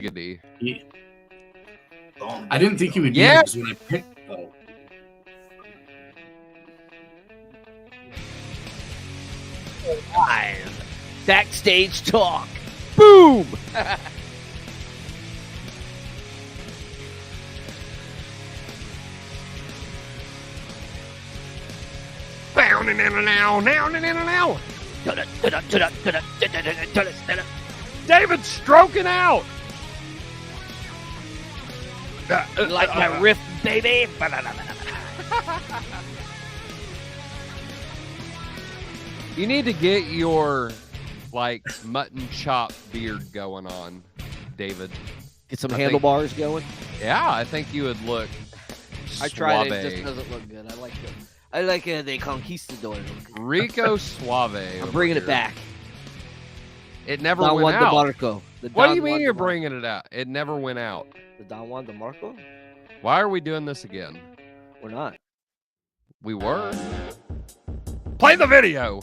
Giggity. Yeah. I didn't think you would do Yeah. this when I picked. Oh. Live backstage talk. Boom. David's stroking out. You like my riff, baby? You need to get your mutton chop beard going on, David. Get some handlebars going. Yeah, I think you would look. I tried it. It just doesn't look good. I like the Conquistador. Rico Suave. I'm bringing it back. It never Don went Juan out. DeMarco. What do you mean you're bringing it out? It never went out. The Don Juan DeMarco? Why are we doing this again? We're not. We were. Play the video.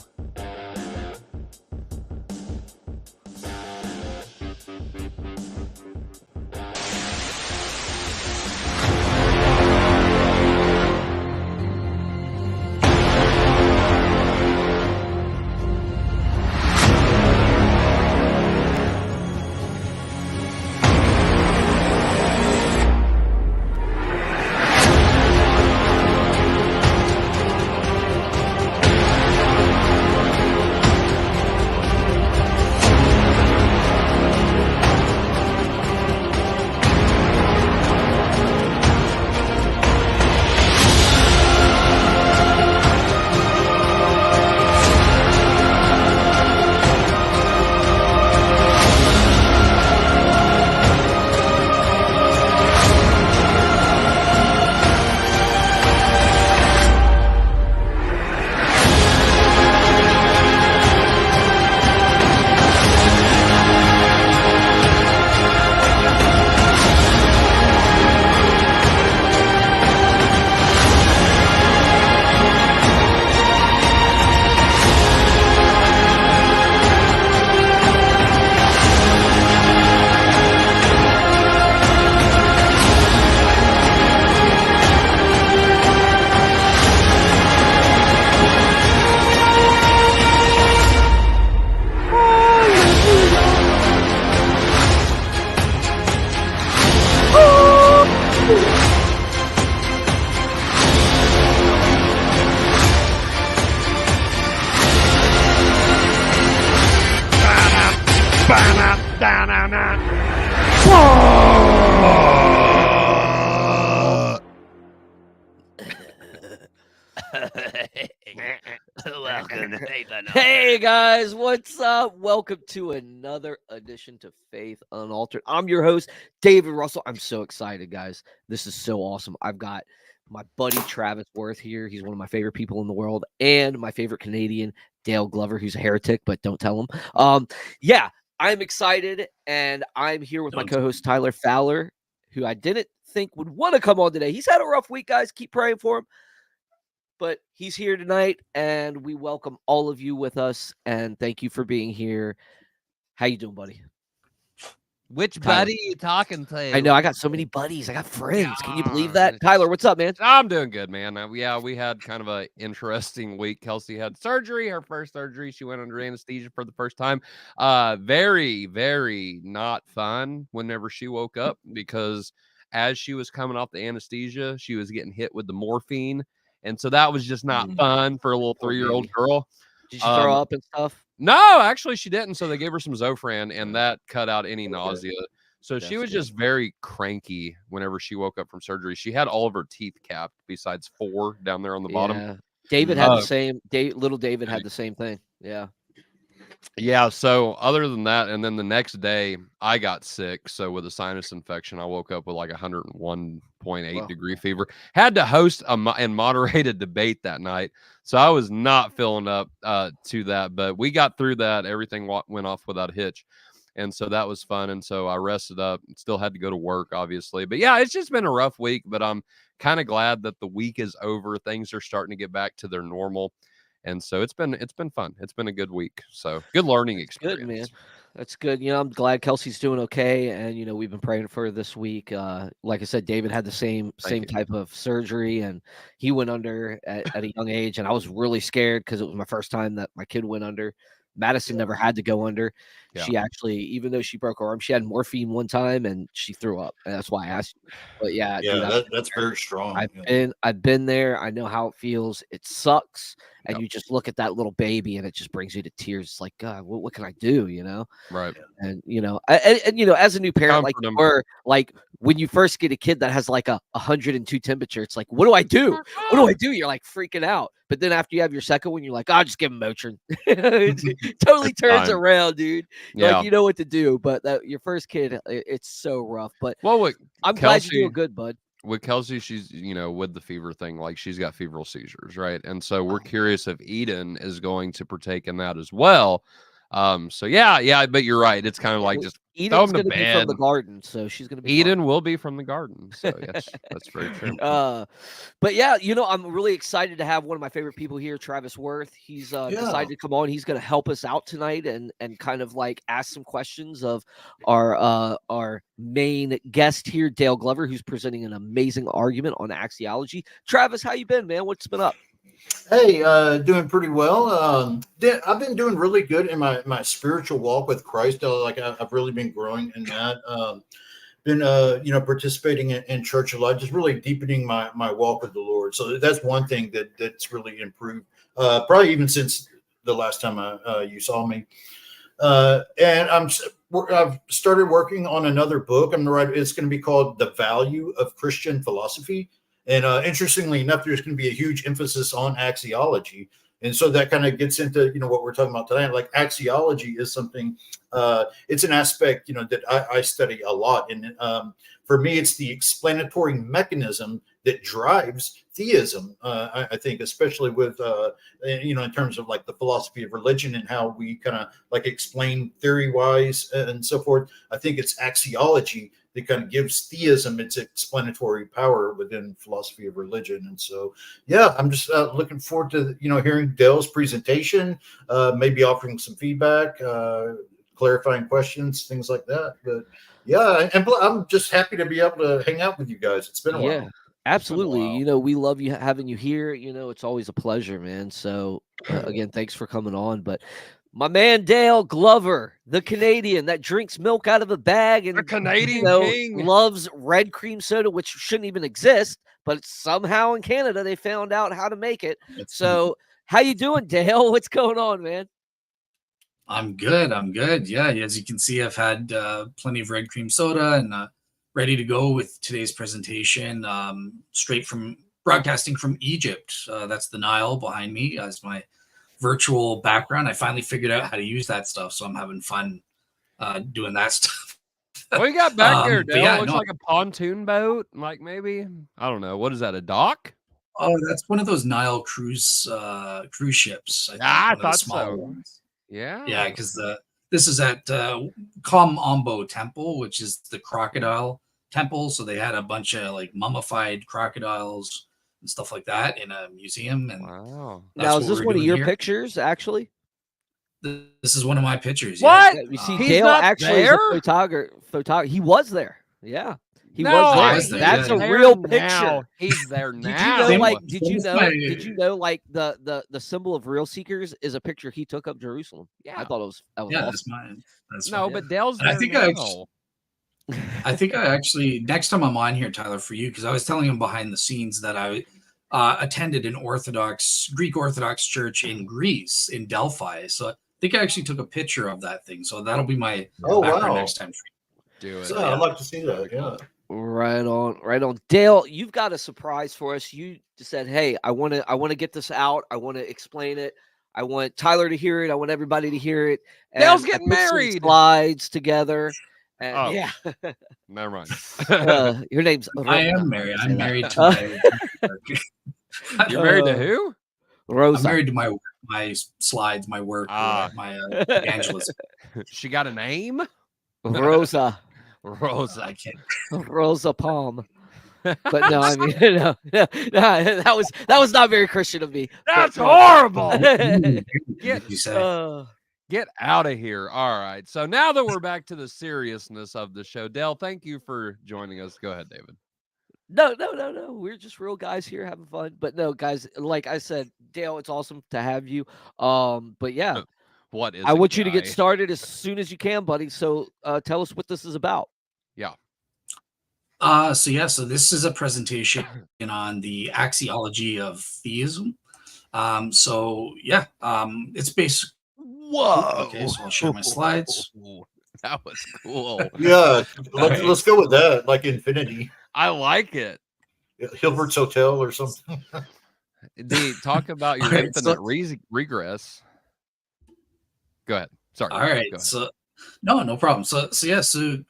Hey guys, what's up? Welcome to another edition to Faith Unaltered. I'm your host, David Russell. I'm so excited, guys. This is so awesome. I've got my buddy Travis Worth here. He's one of my favorite people in the world, and my favorite Canadian, Dale Glover, who's a heretic, but don't tell him. Yeah, I'm excited, and I'm here with my co-host Tyler Fowler, who I didn't think would want to come on today. He's had a rough week, guys. Keep praying for him. But he's here tonight, and we welcome all of you with us, and thank you for being here. How you doing, buddy? Which Tyler. buddy you talking to? I know, I got so many buddies. I got friends. Can you believe that? Tyler, what's up, man? I'm doing good, man. Yeah, we had kind of an interesting week. Kelsey had surgery, her first surgery. She went under anesthesia for the first time. Very, very not fun whenever she woke up, because as she was coming off the anesthesia, she was getting hit with the morphine. And so that was just not fun for a little 3-year-old girl. Did you throw up and stuff? No, actually she didn't. So they gave her some Zofran, and that cut out any nausea. So she was just very cranky whenever she woke up from surgery. She had all of her teeth capped besides 4 down there on the bottom. David had the same. Little David had the same thing. Yeah. Yeah, so other than that, and then the next day I got sick. So with a sinus infection, I woke up with like 101.8 degree fever. Had to host and moderate a debate that night. So I was not feeling up to that, but we got through that. Everything went off without a hitch. And so that was fun. And so I rested up, still had to go to work, obviously. But yeah, it's just been a rough week, but I'm kind of glad that the week is over. Things are starting to get back to their normal. And so it's been fun. It's been a good week. So good learning experience. Good, man. That's good. I'm glad Kelsey's doing okay, and we've been praying for her this week. Like I said, David had the same type of surgery, and he went under at a young age, and I was really scared because it was my first time that my kid went under. Madison never had to go under. Yeah. She actually, even though she broke her arm, she had morphine one time and she threw up, and that's why I asked you. But yeah, dude, that's very strong. I've been there. I know how it feels. It sucks, and you just look at that little baby, and it just brings you to tears. It's like, God, what can I do? Right. And as a new parent, like when you first get a kid that has like a 102 temperature, it's like, what do I do? What do I do? You're like freaking out. But then after you have your second one, you're like, I'll just give him Motrin. It totally turns around, dude. Yeah. Like, you know what to do. But your first kid, it's so rough. But I'm glad you're doing good, bud. With Kelsey, she's, with the fever thing, like she's got febrile seizures, right? And so we're curious if Eden is going to partake in that as well. So yeah, but you're right. It's kind of like just Eden's going to be from the garden, so she's going to be. Eden will be from the garden, so yes, that's very true. But yeah, I'm really excited to have one of my favorite people here, Travis Worth. He's decided to come on. He's going to help us out tonight and kind of like ask some questions of our main guest here, Dale Glover, who's presenting an amazing argument on axiology. Travis, how you been, man? What's been up? Hey, doing pretty well. I've been doing really good in my spiritual walk with Christ. I've really been growing in that. Been participating in church a lot, just really deepening my walk with the Lord. So that's one thing that's really improved. Probably even since the last time you saw me. And I've started working on another book. It's going to be called The Value of Christian Philosophy. And interestingly enough, there's going to be a huge emphasis on axiology. And so that kind of gets into, what we're talking about today. Like axiology is something, it's an aspect, that I study a lot. And for me, it's the explanatory mechanism that drives theism. I think, especially with, in terms of like the philosophy of religion and how we kind of like explain theory wise and so forth. I think it's axiology that kind of gives theism its explanatory power within philosophy of religion. And so, yeah, I'm just looking forward to, hearing Dale's presentation, maybe offering some feedback, clarifying questions, things like that. But yeah, and I'm just happy to be able to hang out with you guys. It's been a while. Absolutely. We love having you here. It's always a pleasure, man. So again, thanks for coming on. But my man Dale Glover, the Canadian that drinks milk out of a bag and the Canadian king loves red cream soda, which shouldn't even exist, but somehow in Canada they found out how to make it. So how you doing, Dale? What's going on, man? I'm good. Yeah, as you can see, I've had plenty of red cream soda and ready to go with today's presentation. Straight from broadcasting from Egypt. That's the Nile behind me as my virtual background. I finally figured out how to use that stuff, so I'm having fun doing that stuff. What you got back there, Dale? Yeah, looks like a pontoon boat, like maybe, I don't know, what is that, a dock? Oh, that's one of those Nile cruise ships. I thought so. Ones. Yeah, because this is at Kom Temple, which is the crocodile temple. So they had a bunch of like mummified crocodiles and stuff like that in a museum. And wow. Now, is this one of your pictures, actually? This is one of my pictures. What? Yeah. You see, Dale actually is a photographer. He was there. Yeah. He was there. That's a real picture. Now. He's there now. Did you know like the symbol of Real Seekers is a picture he took of Jerusalem? Yeah. I thought it was awesome. That's mine. But Dale's there I think I actually, next time I'm on here, Tyler, for you, because I was telling him behind the scenes that I attended an Greek Orthodox church in Greece, in Delphi. So I think I actually took a picture of that thing. So that'll be my background next time. Do it. So I'd like to see that. Yeah. Right on. Dale, you've got a surprise for us. You just said, "Hey, I want to get this out. I want to explain it. I want Tyler to hear it. I want everybody to hear it." And Dale's getting married. Slides together. And yeah. Never mind. Your name's. I am married. I'm married to my. You're married to who? Rosa. I'm married to my slides, my work, my evangelism. She got a name? Rosa. I can't. Rosa Palm. But no, I mean, no, that was not very Christian of me. That's horrible. You said. Get out of here. All right. So now that we're back to the seriousness of the show, Dale, thank you for joining us. Go ahead, David. No. We're just real guys here having fun. But no, guys, like I said, Dale, it's awesome to have you. But yeah, what is I want you to guy? get started as soon as you can, buddy. So tell us what this is about. Yeah. So this is a presentation on the Axiology of Theism. It's basically. Whoa. Okay, so I'll share my slides. That was cool. Yeah, let's go with that, like infinity. I like it. Hilbert's Hotel or something. Talk about your All right, infinite regress. Go ahead. Sorry. All right. So no problem. So Axiology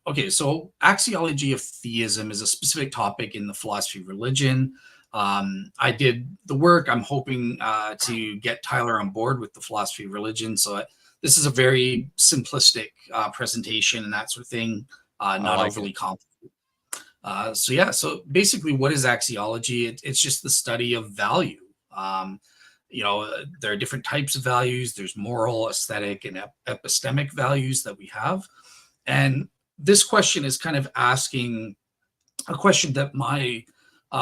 of Theism is a specific topic in the philosophy of religion. I did the work. I'm hoping to get Tyler on board with the philosophy of religion. So this is a very simplistic presentation and that sort of thing, not overly complicated. So basically, what is axiology? It's just the study of value. There are different types of values. There's moral, aesthetic, and epistemic values that we have. And this question is kind of asking a question that my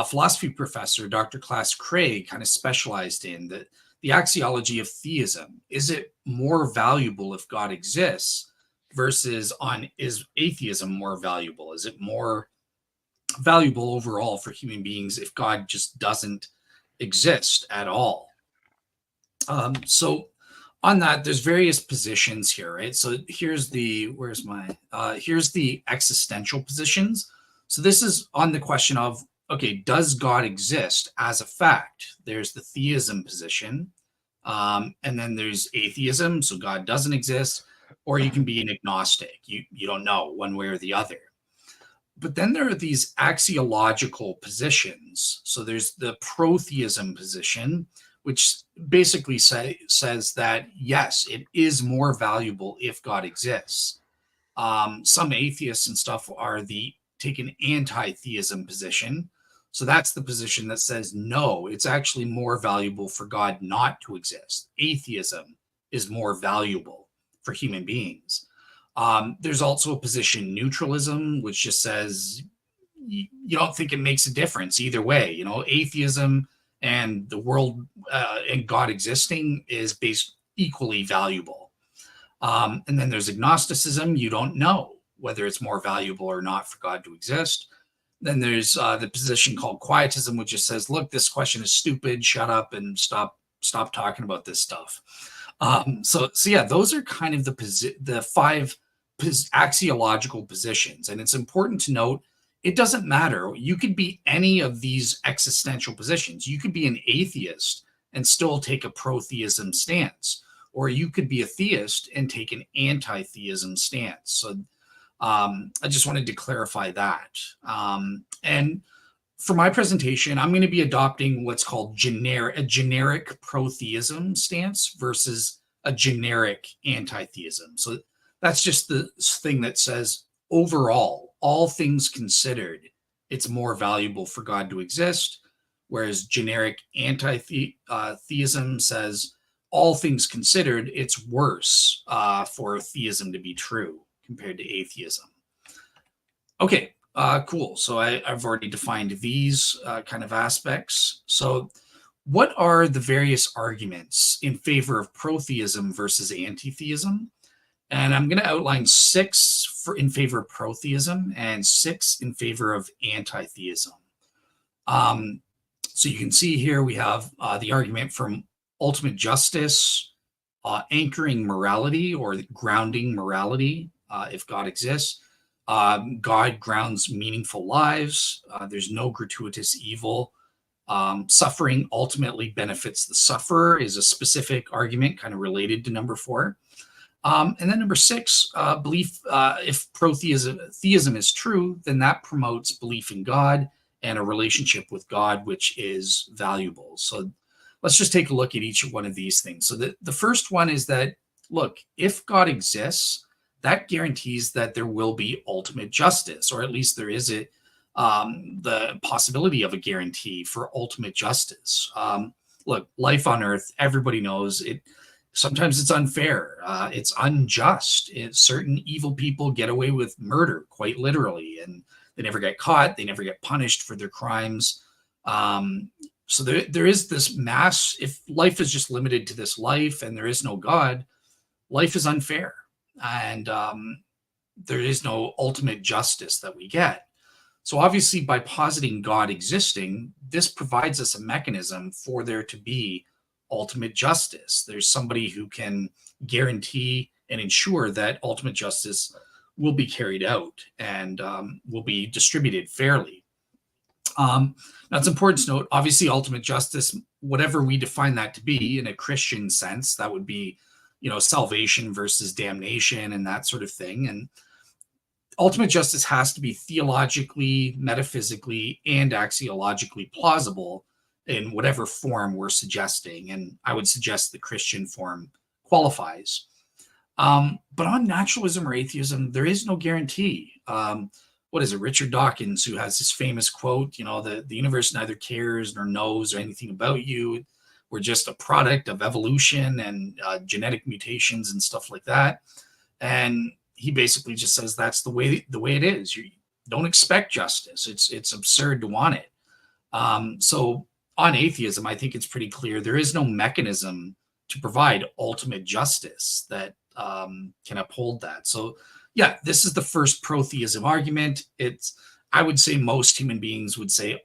philosophy professor, Dr. Klaas Craig, kind of specialized in, that the axiology of theism. Is it more valuable if God exists versus is atheism more valuable? Is it more valuable overall for human beings if God just doesn't exist at all? So on that, there's various positions here, right? So here's the existential positions. So this is on the question of, okay, does God exist as a fact? There's the theism position. And then there's atheism. So God doesn't exist, or you can be an agnostic. You don't know one way or the other. But then there are these axiological positions. So there's the pro-theism position, which basically says that, yes, it is more valuable if God exists. Some atheists and stuff take an anti-theism position. So that's the position that says, no, it's actually more valuable for God not to exist. Atheism is more valuable for human beings. There's also a position, neutralism, which just says you don't think it makes a difference either way. Atheism and the world and God existing is based equally valuable. And then there's agnosticism. You don't know whether it's more valuable or not for God to exist. Then there's the position called quietism, which just says, look, this question is stupid. Shut up and stop talking about this stuff. So those are kind of the five axiological positions. And it's important to note, it doesn't matter. You could be any of these existential positions. You could be an atheist and still take a pro-theism stance, or you could be a theist and take an anti-theism stance. So I just wanted to clarify that. And for my presentation, I'm going to be adopting what's called a generic pro-theism stance versus a generic anti-theism. So that's just the thing that says, overall, all things considered, it's more valuable for God to exist, whereas generic anti-theism says, all things considered, it's worse for theism to be true compared to atheism. Okay, cool. So I've already defined these kind of aspects. So what are the various arguments in favor of pro-theism versus anti-theism? And I'm going to outline 6 in favor of pro-theism and 6 in favor of anti-theism. So you can see here we have the argument from ultimate justice, anchoring morality or grounding morality if God exists. God grounds meaningful lives. There's no gratuitous evil. Suffering ultimately benefits the sufferer is a specific argument kind of related to number 4. And then number 6, belief, if theism is true, then that promotes belief in God and a relationship with God, which is valuable. So let's just take a look at each one of these things. So the first one is that, look, if God exists, that guarantees that there will be ultimate justice, or at least there is the possibility of a guarantee for ultimate justice. Look, life on earth, everybody knows it sometimes it's unfair. It's unjust. Certain evil people get away with murder, quite literally, and they never get caught. They never get punished for their crimes. So there is this mass. If life is just limited to this life and there is no God, life is unfair, and there is no ultimate justice that we get. So obviously, by positing God existing, this provides us a mechanism for there to be ultimate justice. There's somebody who can guarantee and ensure that ultimate justice will be carried out and will be distributed fairly. Now, it's important to note, obviously, ultimate justice, whatever we define that to be in a Christian sense, that would be, salvation versus damnation and that sort of thing. And ultimate justice has to be theologically, metaphysically, and axiologically plausible in whatever form we're suggesting. And I would suggest the Christian form qualifies. But on naturalism or atheism, there is no guarantee. What is it? Richard Dawkins, who has this famous quote, the universe neither cares nor knows or anything about you. We're just a product of evolution and genetic mutations and stuff like that. And he basically just says that's the way it is. You don't expect justice. It's absurd to want it. So on atheism, I think it's pretty clear there is no mechanism to provide ultimate justice that can uphold that. So yeah, this is the first pro-theism argument. I would say most human beings would say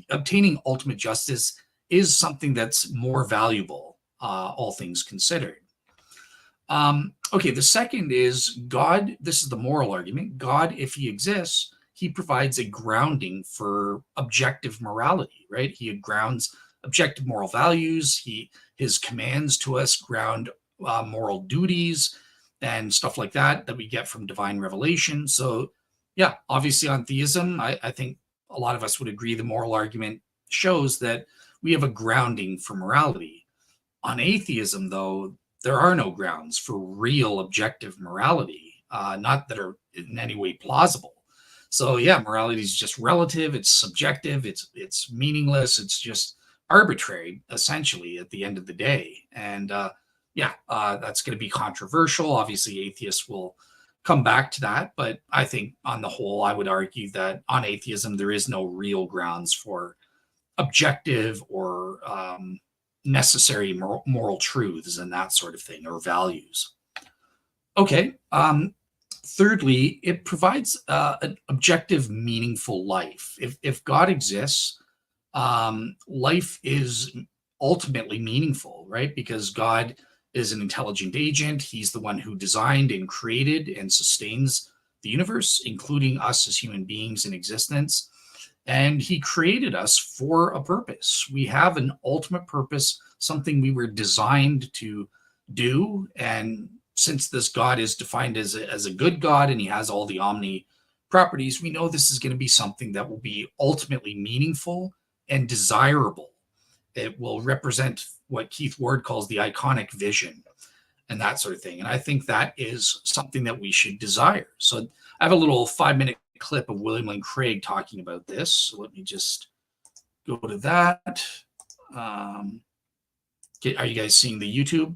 obtaining ultimate justice is something that's more valuable, all things considered. Okay, the second is God. This is the moral argument. God, if he exists, he provides a grounding for objective morality, right? He grounds objective moral values. His commands to us ground moral duties and stuff like that we get from divine revelation. So yeah, obviously on theism, I think a lot of us would agree the moral argument shows that we have a grounding for morality. On atheism, though, there are no grounds for real objective morality, not that are in any way plausible. So yeah, morality is just relative, it's subjective, it's meaningless, it's just arbitrary, essentially, at the end of the day. And that's going to be controversial. Obviously, atheists will come back to that, but I think on the whole, I would argue that on atheism, there is no real grounds for objective or necessary moral truths and that sort of thing, or values. Okay. Thirdly, it provides an objective, meaningful life. If God exists, life is ultimately meaningful, right? Because God is an intelligent agent. He's the one who designed and created and sustains the universe, including us as human beings in existence. And he created us for a purpose. We have an ultimate purpose, something we were designed to do. And since this God is defined as a good God and he has all the omni properties, we know this is going to be something that will be ultimately meaningful and desirable. It will represent what Keith Ward calls the iconic vision and that sort of thing. And I think that is something that we should desire. So I have a little 5-minute clip of William Lane Craig talking about this. So let me just go to that. Are you guys seeing the YouTube?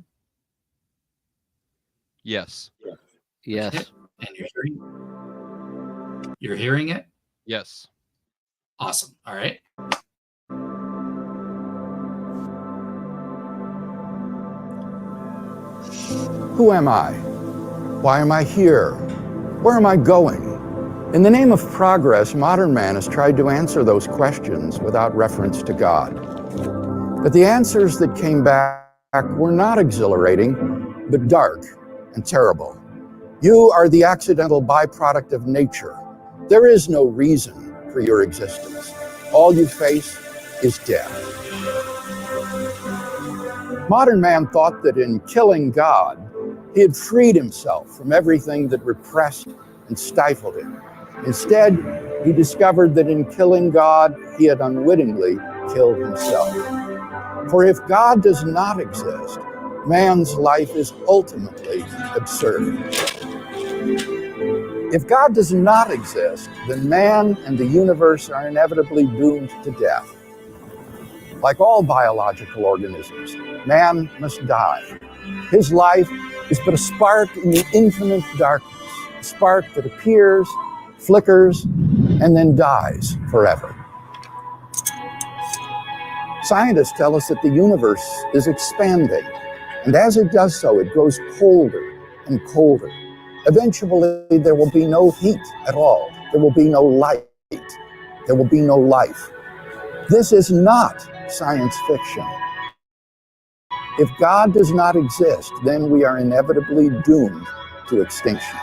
Yes. Yes. Okay. And you're hearing it? Yes. Awesome. All right. Who am I? Why am I here? Where am I going? In the name of progress, modern man has tried to answer those questions without reference to God. But the answers that came back were not exhilarating, but dark and terrible. You are the accidental byproduct of nature. There is no reason for your existence. All you face is death. Modern man thought that in killing God, he had freed himself from everything that repressed and stifled him. Instead, he discovered that in killing God, he had unwittingly killed himself. For if God does not exist, man's life is ultimately absurd. If God does not exist, then man and the universe are inevitably doomed to death. Like all biological organisms, man must die. His life is but a spark in the infinite darkness, a spark that appears, flickers, and then dies forever. Scientists tell us that the universe is expanding, and as it does so, it grows colder and colder. Eventually, there will be no heat at all. There will be no light. There will be no life. This is not science fiction. If God does not exist, then we are inevitably doomed to extinction.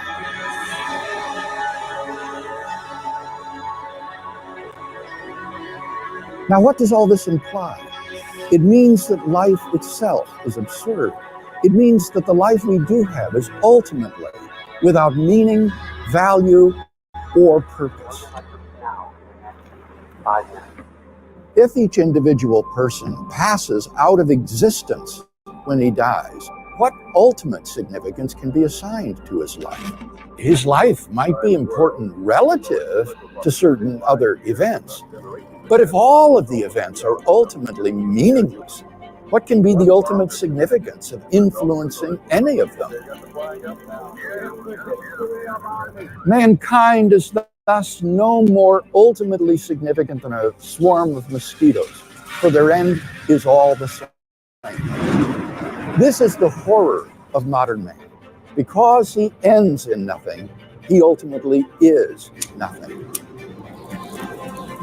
Now, what does all this imply? It means that life itself is absurd. It means that the life we do have is ultimately without meaning, value, or purpose. If each individual person passes out of existence when he dies, what ultimate significance can be assigned to his life? His life might be important relative to certain other events, but if all of the events are ultimately meaningless, what can be the ultimate significance of influencing any of them? Mankind is thus no more ultimately significant than a swarm of mosquitoes, for their end is all the same. This is the horror of modern man. Because he ends in nothing, he ultimately is nothing.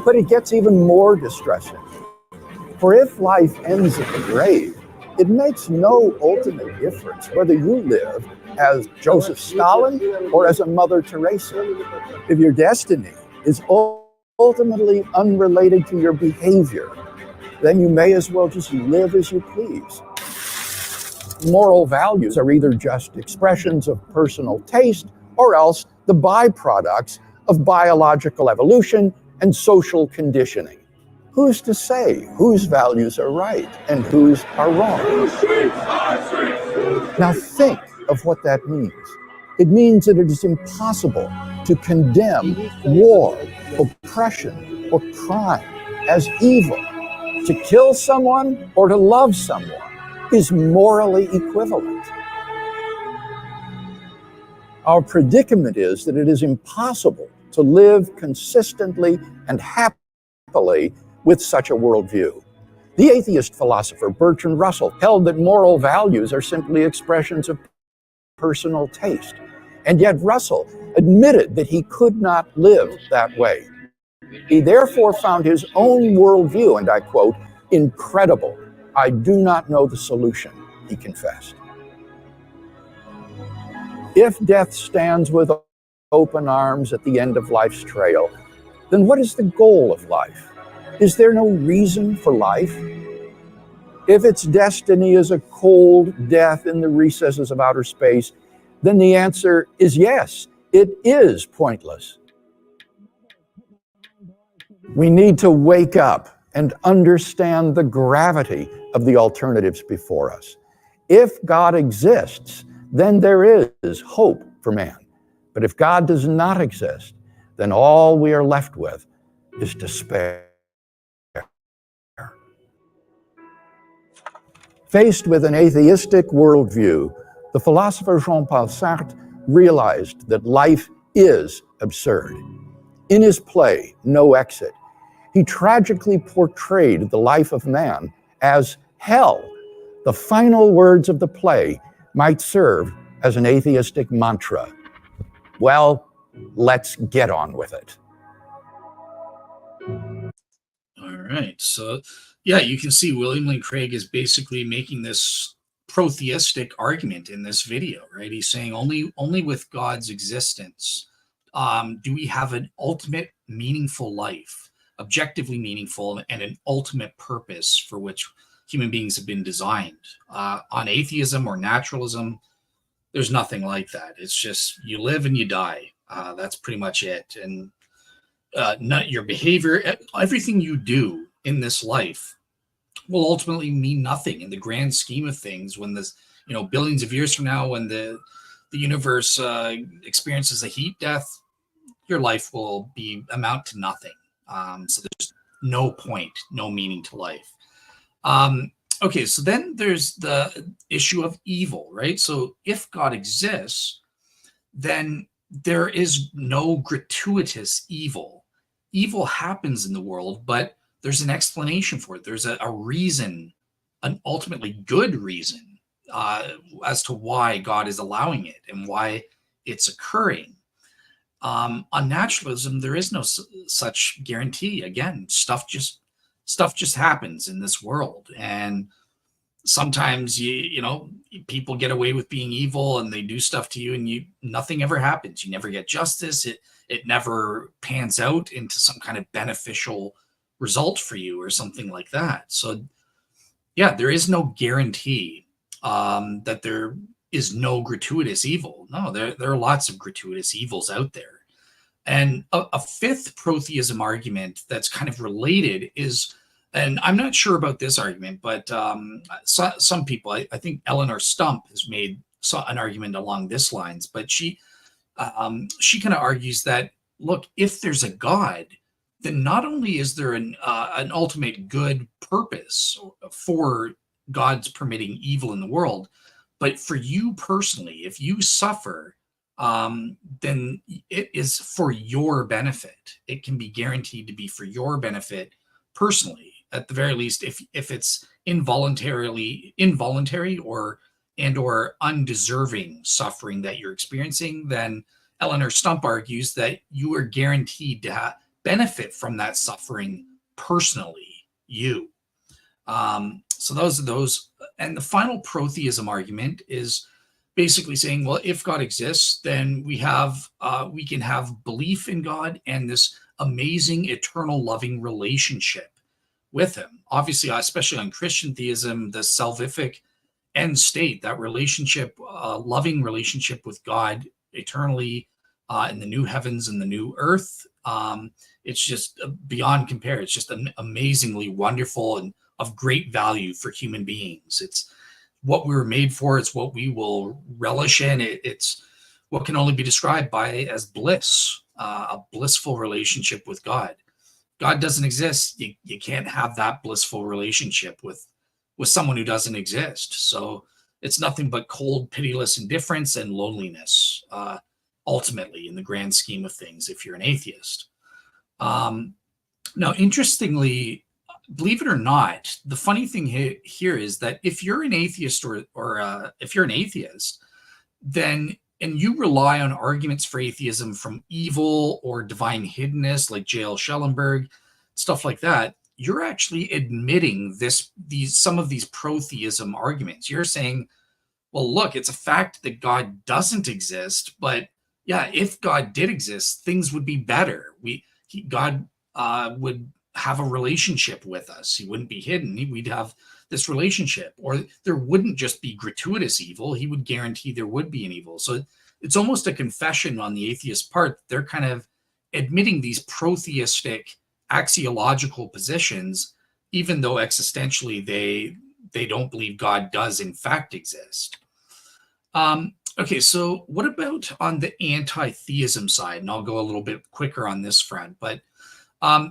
But it gets even more distressing. For if life ends at the grave, it makes no ultimate difference whether you live as Joseph Stalin or as a Mother Teresa. If your destiny is ultimately unrelated to your behavior, then you may as well just live as you please. Moral values are either just expressions of personal taste or else the byproducts of biological evolution and social conditioning. Who's to say whose values are right and whose are wrong? Now think of what that means. It means that it is impossible to condemn war, oppression, or crime as evil. To kill someone or to love someone is morally equivalent. Our predicament is that it is impossible to live consistently and happily with such a worldview. The atheist philosopher Bertrand Russell held that moral values are simply expressions of personal taste. And yet Russell admitted that he could not live that way. He therefore found his own worldview, and I quote, incredible. I do not know the solution, he confessed. If death stands with open arms at the end of life's trail, then what is the goal of life? Is there no reason for life? If its destiny is a cold death in the recesses of outer space, then the answer is yes, it is pointless. We need to wake up and understand the gravity of the alternatives before us. If God exists, then there is hope for man. But if God does not exist, then all we are left with is despair. Faced with an atheistic worldview, the philosopher Jean-Paul Sartre realized that life is absurd. In his play, No Exit, he tragically portrayed the life of man as hell. The final words of the play might serve as an atheistic mantra. Well, let's get on with it. All right. So, yeah, you can see William Lane Craig is basically making this protheistic argument in this video, right? He's saying only with God's existence do we have an ultimate meaningful life, objectively meaningful, and an ultimate purpose for which human beings have been designed. On atheism or naturalism, there's nothing like that. It's just you live and you die. That's pretty much it. And not your behavior, everything you do in this life will ultimately mean nothing in the grand scheme of things. When this, billions of years from now, when the universe experiences a heat death, your life will amount to nothing. So there's no point, no meaning to life. Okay, so then there's the issue of evil, right? So if God exists, then there is no gratuitous evil. Evil happens in the world, but there's an explanation for it. There's a reason, an ultimately good reason as to why God is allowing it and why it's occurring. On naturalism, there is no such guarantee. Again, stuff just happens in this world, and sometimes people get away with being evil and they do stuff to you, and nothing ever happens. You never get justice. It never pans out into some kind of beneficial result for you or something like that. So yeah, there is no guarantee that there is no gratuitous evil. No, there are lots of gratuitous evils out there. And a fifth protheism argument that's kind of related is, and I'm not sure about this argument, but some people, I think Eleanor Stump has made an argument along this lines, but she kind of argues that, look, if there's a God, then not only is there an ultimate good purpose for God's permitting evil in the world, but for you personally, if you suffer, then it is for your benefit. It can be guaranteed to be for your benefit personally, at the very least. If it's involuntary or undeserving suffering that you're experiencing, then Eleanor Stump argues that you are guaranteed to benefit from that suffering personally, you. So those are those. And the final protheism argument is basically saying, well, if God exists, then we can have belief in God and this amazing eternal loving relationship with him. Obviously, especially on Christian theism, the salvific end state, that relationship, loving relationship with God eternally in the new heavens and the new earth. It's just beyond compare. It's just amazingly wonderful and of great value for human beings. It's what we were made for. It's what we will relish in. It's what can only be described as bliss, a blissful relationship with God. God doesn't exist. You can't have that blissful relationship with someone who doesn't exist. So it's nothing but cold, pitiless indifference and loneliness, ultimately, in the grand scheme of things, if you're an atheist. Now, interestingly, believe it or not, the funny thing here is that if you're an atheist or if you're an atheist, then and you rely on arguments for atheism from evil or divine hiddenness, like J.L. Schellenberg, stuff like that, you're actually admitting some of these protheism arguments. You're saying, well, look, it's a fact that God doesn't exist, but yeah, if God did exist, things would be better. God would have a relationship with us. He wouldn't be hidden. We'd have this relationship, or there wouldn't just be gratuitous evil. He would guarantee there would be an evil. So it's almost a confession on the atheist part. They're kind of admitting these protheistic axiological positions, even though existentially they don't believe God does in fact exist. Okay, so what about on the anti-theism side? And I'll go a little bit quicker on this front, but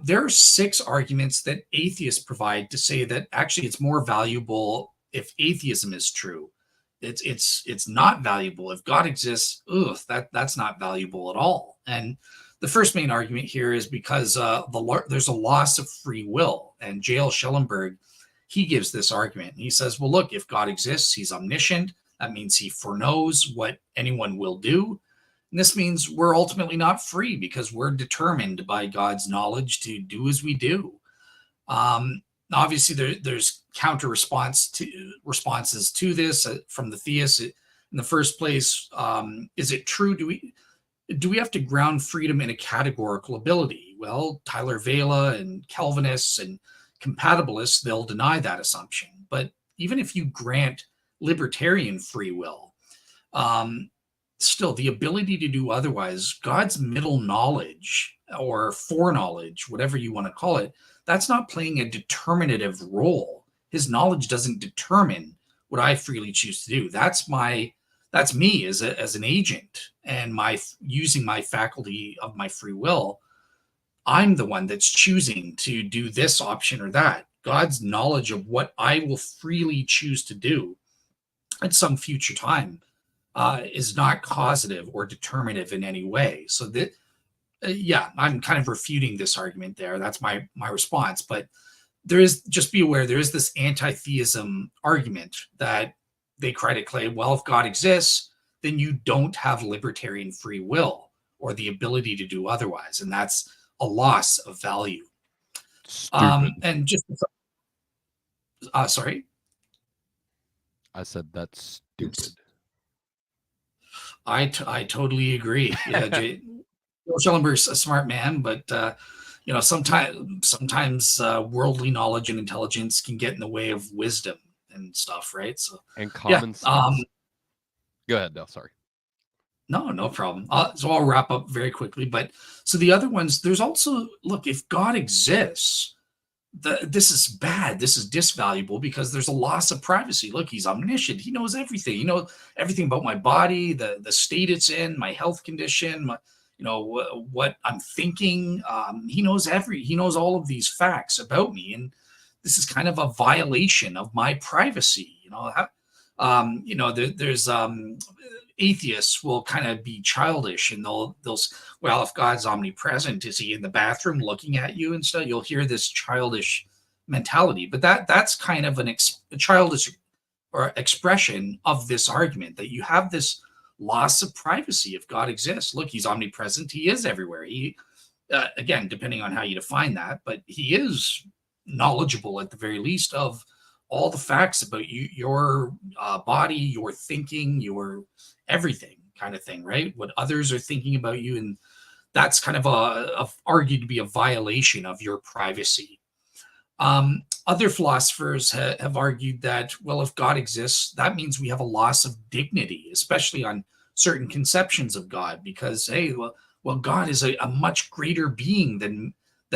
there are 6 arguments that atheists provide to say that actually it's more valuable if atheism is true. It's not valuable if God exists. That's not valuable at all. And the first main argument here is because there's a loss of free will. And J.L. Schellenberg, he gives this argument. And he says, well, look, if God exists, he's omniscient. That means he foreknows what anyone will do. And this means we're ultimately not free because we're determined by God's knowledge to do as we do. Obviously, there's counter responses to this from the theists. In the first place, is it true? Do we have to ground freedom in a categorical ability? Well, Tyler Vela and Calvinists and compatibilists, they'll deny that assumption. But even if you grant libertarian free will, still the ability to do otherwise, God's middle knowledge or foreknowledge, whatever you want to call it, that's not playing a determinative role. His knowledge doesn't determine what I freely choose to do. That's me as an agent, and using my faculty of my free will. I'm the one that's choosing to do this option or that. God's knowledge of what I will freely choose to do at some future time is not causative or determinative in any way. So that, yeah, I'm kind of refuting this argument there. That's my response. But there is, just be aware, there is this anti-theism argument that they try to claim, well, if God exists, then you don't have libertarian free will or the ability to do otherwise. And that's a loss of value. Stupid. And just, sorry? I said that's stupid. I totally agree. Yeah, Joe Schellenberg's a smart man, but you know, sometimes worldly knowledge and intelligence can get in the way of wisdom and stuff, right? So And common sense. Go ahead, Dale. Sorry. No problem. So I'll wrap up very quickly. But so the other ones, there's also, look, if God exists, this is bad. This is disvaluable because there's a loss of privacy. Look, he's omniscient. He knows everything. He knows everything about my body, the state it's in, my health condition, what I'm thinking. He knows all of these facts about me, and this is kind of a violation of my privacy. There's atheists will kind of be childish, and they'll well, if God's omnipresent, is he in the bathroom looking at you and stuff? You'll hear this childish mentality, but that's kind of a childish or expression of this argument, that you have this loss of privacy if God exists. Look, he's omnipresent. He is everywhere. He, again, depending on how you define that, but he is knowledgeable at the very least of all the facts about you, your body, your thinking, your everything kind of thing, right? What others are thinking about you. And that's kind of argued to be a violation of your privacy. Other philosophers have argued that, well, if God exists, that means we have a loss of dignity, especially on certain conceptions of God, because, hey, well, God is a much greater being than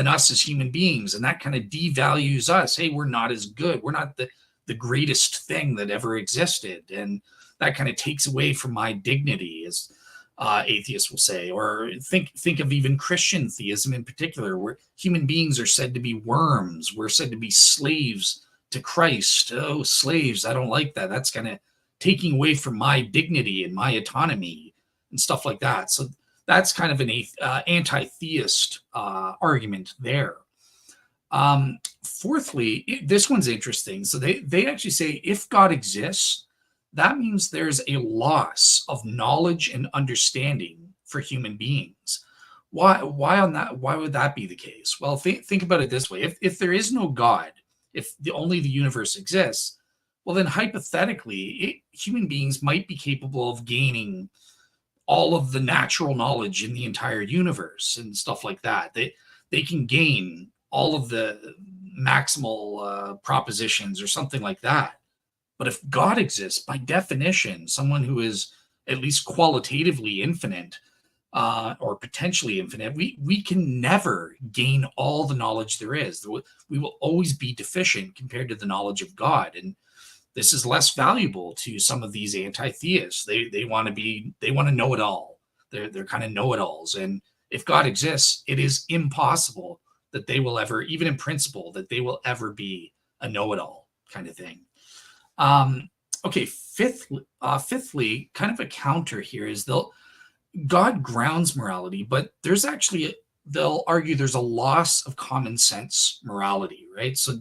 us as human beings, and that kind of devalues us. Hey, we're not as good. We're not the greatest thing that ever existed, and that kind of takes away from my dignity, as atheists will say. Or think of even Christian theism in particular, where human beings are said to be worms. We're said to be slaves to Christ. Oh, slaves! I don't like that. That's kind of taking away from my dignity and my autonomy and stuff like that. So that's kind of an anti-theist argument there. Fourthly, this one's interesting. So they actually say if God exists, that means there's a loss of knowledge and understanding for human beings. Why would that be the case? Well, think about it this way. If there is no God, if only the universe exists, well, then hypothetically, human beings might be capable of gaining all of the natural knowledge in the entire universe and stuff like that. They can gain all of the maximal propositions or something like that. But if God exists, by definition, someone who is at least qualitatively infinite or potentially infinite, we can never gain all the knowledge there is. We will always be deficient compared to the knowledge of God. And this is less valuable to some of these anti-theists. They want to know it all. They're kind of know-it-alls. And if God exists, it is impossible that they will ever, even in principle, that they will ever be a know-it-all kind of thing. Okay, fifthly, kind of a counter here is God grounds morality, but they'll argue there's a loss of common sense morality, right? So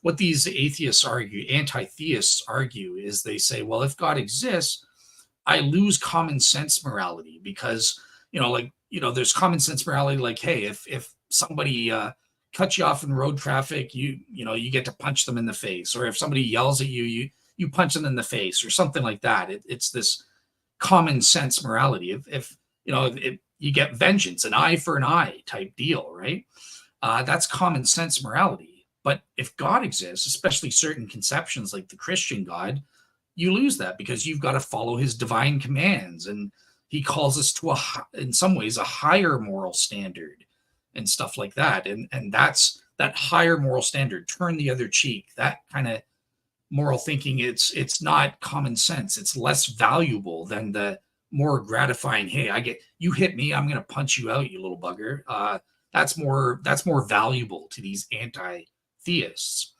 what these atheists argue, anti-theists argue, is they say, well, if God exists, I lose common sense morality because, there's common sense morality like, hey, if somebody cuts you off in road traffic, you get to punch them in the face. Or if somebody yells at you, you punch them in the face or something like that. It's this common sense morality. If you get vengeance, an eye for an eye type deal, right? That's common sense morality. But if God exists, especially certain conceptions like the Christian God, you lose that because you've got to follow his divine commands. And he calls us to in some ways, a higher moral standard and stuff like that. And that's that higher moral standard, turn the other cheek, that kind of moral thinking. It's not common sense. It's less valuable than the more gratifying, hey, you hit me, I'm going to punch you out, you little bugger. That's more valuable to these anti-theists.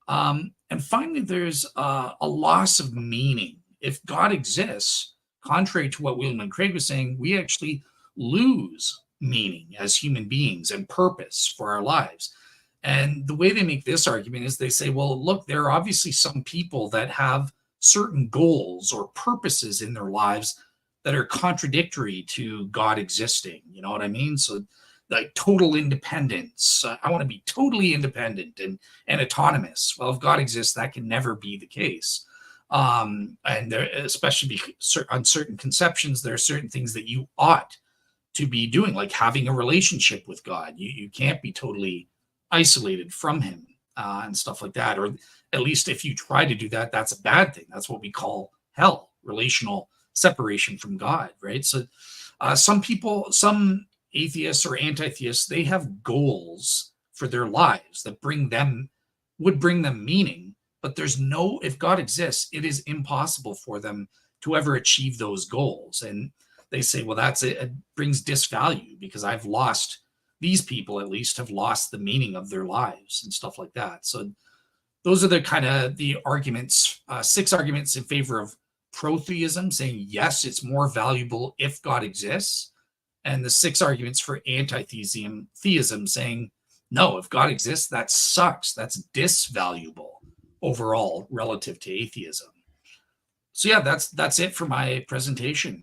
And finally, there's a loss of meaning. If God exists, contrary to what William and Craig was saying, we actually lose meaning as human beings and purpose for our lives. And the way they make this argument is they say, well, look, there are obviously some people that have certain goals or purposes in their lives that are contradictory to God existing. You know what I mean? So, like total independence. I want to be totally independent and autonomous. Well, if God exists, that can never be the case. And there, especially on certain conceptions, there are certain things that you ought to be doing, like having a relationship with God. You can't be totally isolated from him and stuff like that. Or at least if you try to do that, that's a bad thing. That's what we call hell, relational separation from God, right? So some people, some atheists or anti-theists, they have goals for their lives that would bring them meaning, but there's no, if God exists, it is impossible for them to ever achieve those goals. And they say, well, it brings disvalue because these people at least have lost the meaning of their lives and stuff like that. So those are the kind of the arguments, 6 arguments in favor of pro-theism, saying yes, it's more valuable if God exists, and the 6 arguments for anti-theism, saying no, if God exists, that sucks. That's disvaluable overall relative to atheism. So yeah, that's it for my presentation.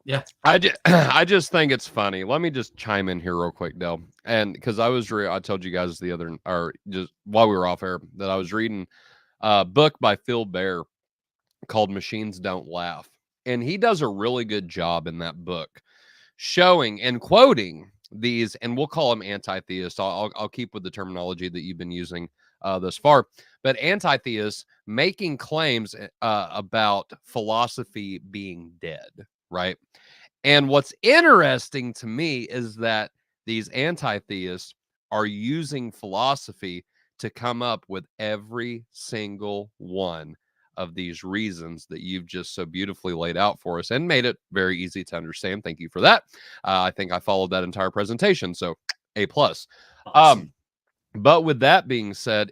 Yeah, I just think it's funny. Let me just chime in here real quick, Del, and because I told you guys just while we were off air that I was reading a book by Phil Baer called Machines Don't Laugh, and he does a really good job in that book showing and quoting these, and we'll call them anti-theists. I'll keep with the terminology that you've been using thus far, but anti-theists making claims about philosophy being dead, right? And what's interesting to me is that these anti-theists are using philosophy to come up with every single one of these reasons that you've just so beautifully laid out for us and made it very easy to understand. Thank you for that. I think I followed that entire presentation, so A+. awesome. But with that being said,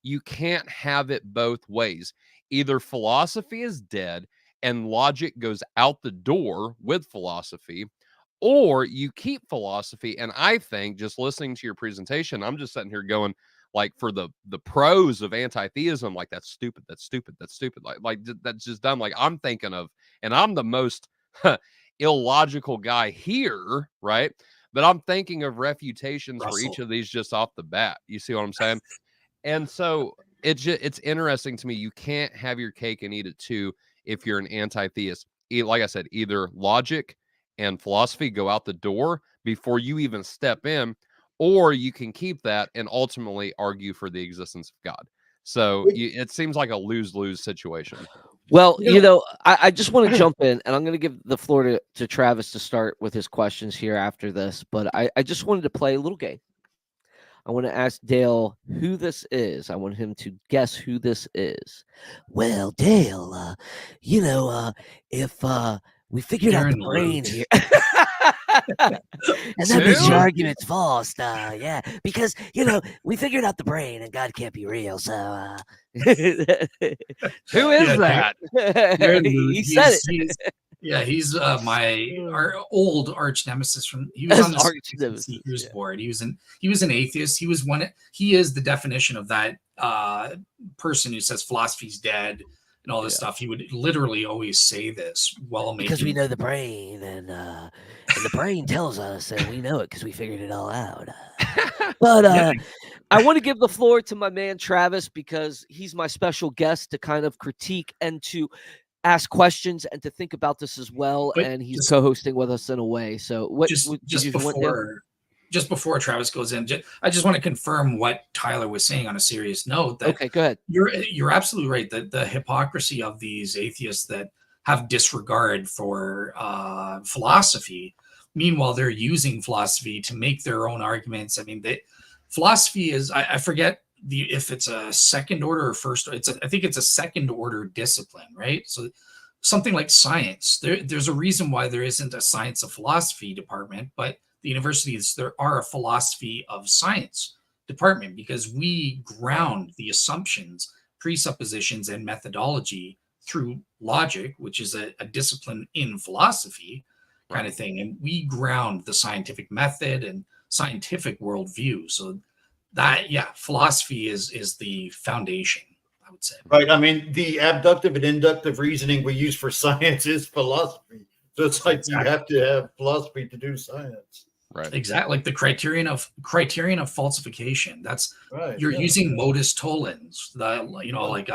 you can't have it both ways. Either philosophy is dead and logic goes out the door with philosophy, or you keep philosophy. And I think just listening to your presentation, I'm just sitting here going, like, for the pros of anti-theism, like, that's stupid, like that's just dumb. Like, I'm thinking of, and I'm the most illogical guy here, right? But I'm thinking of refutations for each of these just off the bat. You see what I'm saying? And so it's interesting to me. You can't have your cake and eat it too if you're an anti-theist. Like I said, either logic and philosophy go out the door before you even step in, or you can keep that and ultimately argue for the existence of God. So it seems like a lose-lose situation. Well, I just want to jump in, and I'm going to give the floor to Travis to start with his questions here after this. But I just wanted to play a little game. I want to ask Dale who this is. I want him to guess who this is. Well, Dale, if we figured out the brain here. And that makes your arguments false, yeah, because we figured out the brain and God can't be real. So who is that? He said it. He's our old arch nemesis he was on the Seekers board. He was an atheist. He is the definition of that person who says philosophy's dead and all this stuff. He would literally always say this because we know the brain, and the brain tells us, and we know it because we figured it all out. But I want to give the floor to my man Travis, because he's my special guest to kind of critique and to ask questions and to think about this as well. But and he's co-hosting with us in a way. So what just before Travis goes in, I just want to confirm what Tyler was saying on a serious note. That okay, go ahead. You're absolutely right. That the hypocrisy of these atheists that have disregard for philosophy, meanwhile they're using philosophy to make their own arguments. I mean, philosophy is, I forget if it's a second order or first. I think it's a second order discipline, right? So something like science. There's a reason why there isn't a science of philosophy department, but the universities, there are a philosophy of science department, because we ground the assumptions, presuppositions, and methodology through logic, which is a discipline in philosophy kind of thing. And we ground the scientific method and scientific worldview. So that, yeah, philosophy is the foundation, I would say. Right. I mean, the abductive and inductive reasoning we use for science is philosophy. So it's like you have to have philosophy to do science. Right. Exactly. Like the criterion of falsification. That's right. You're using modus tollens, like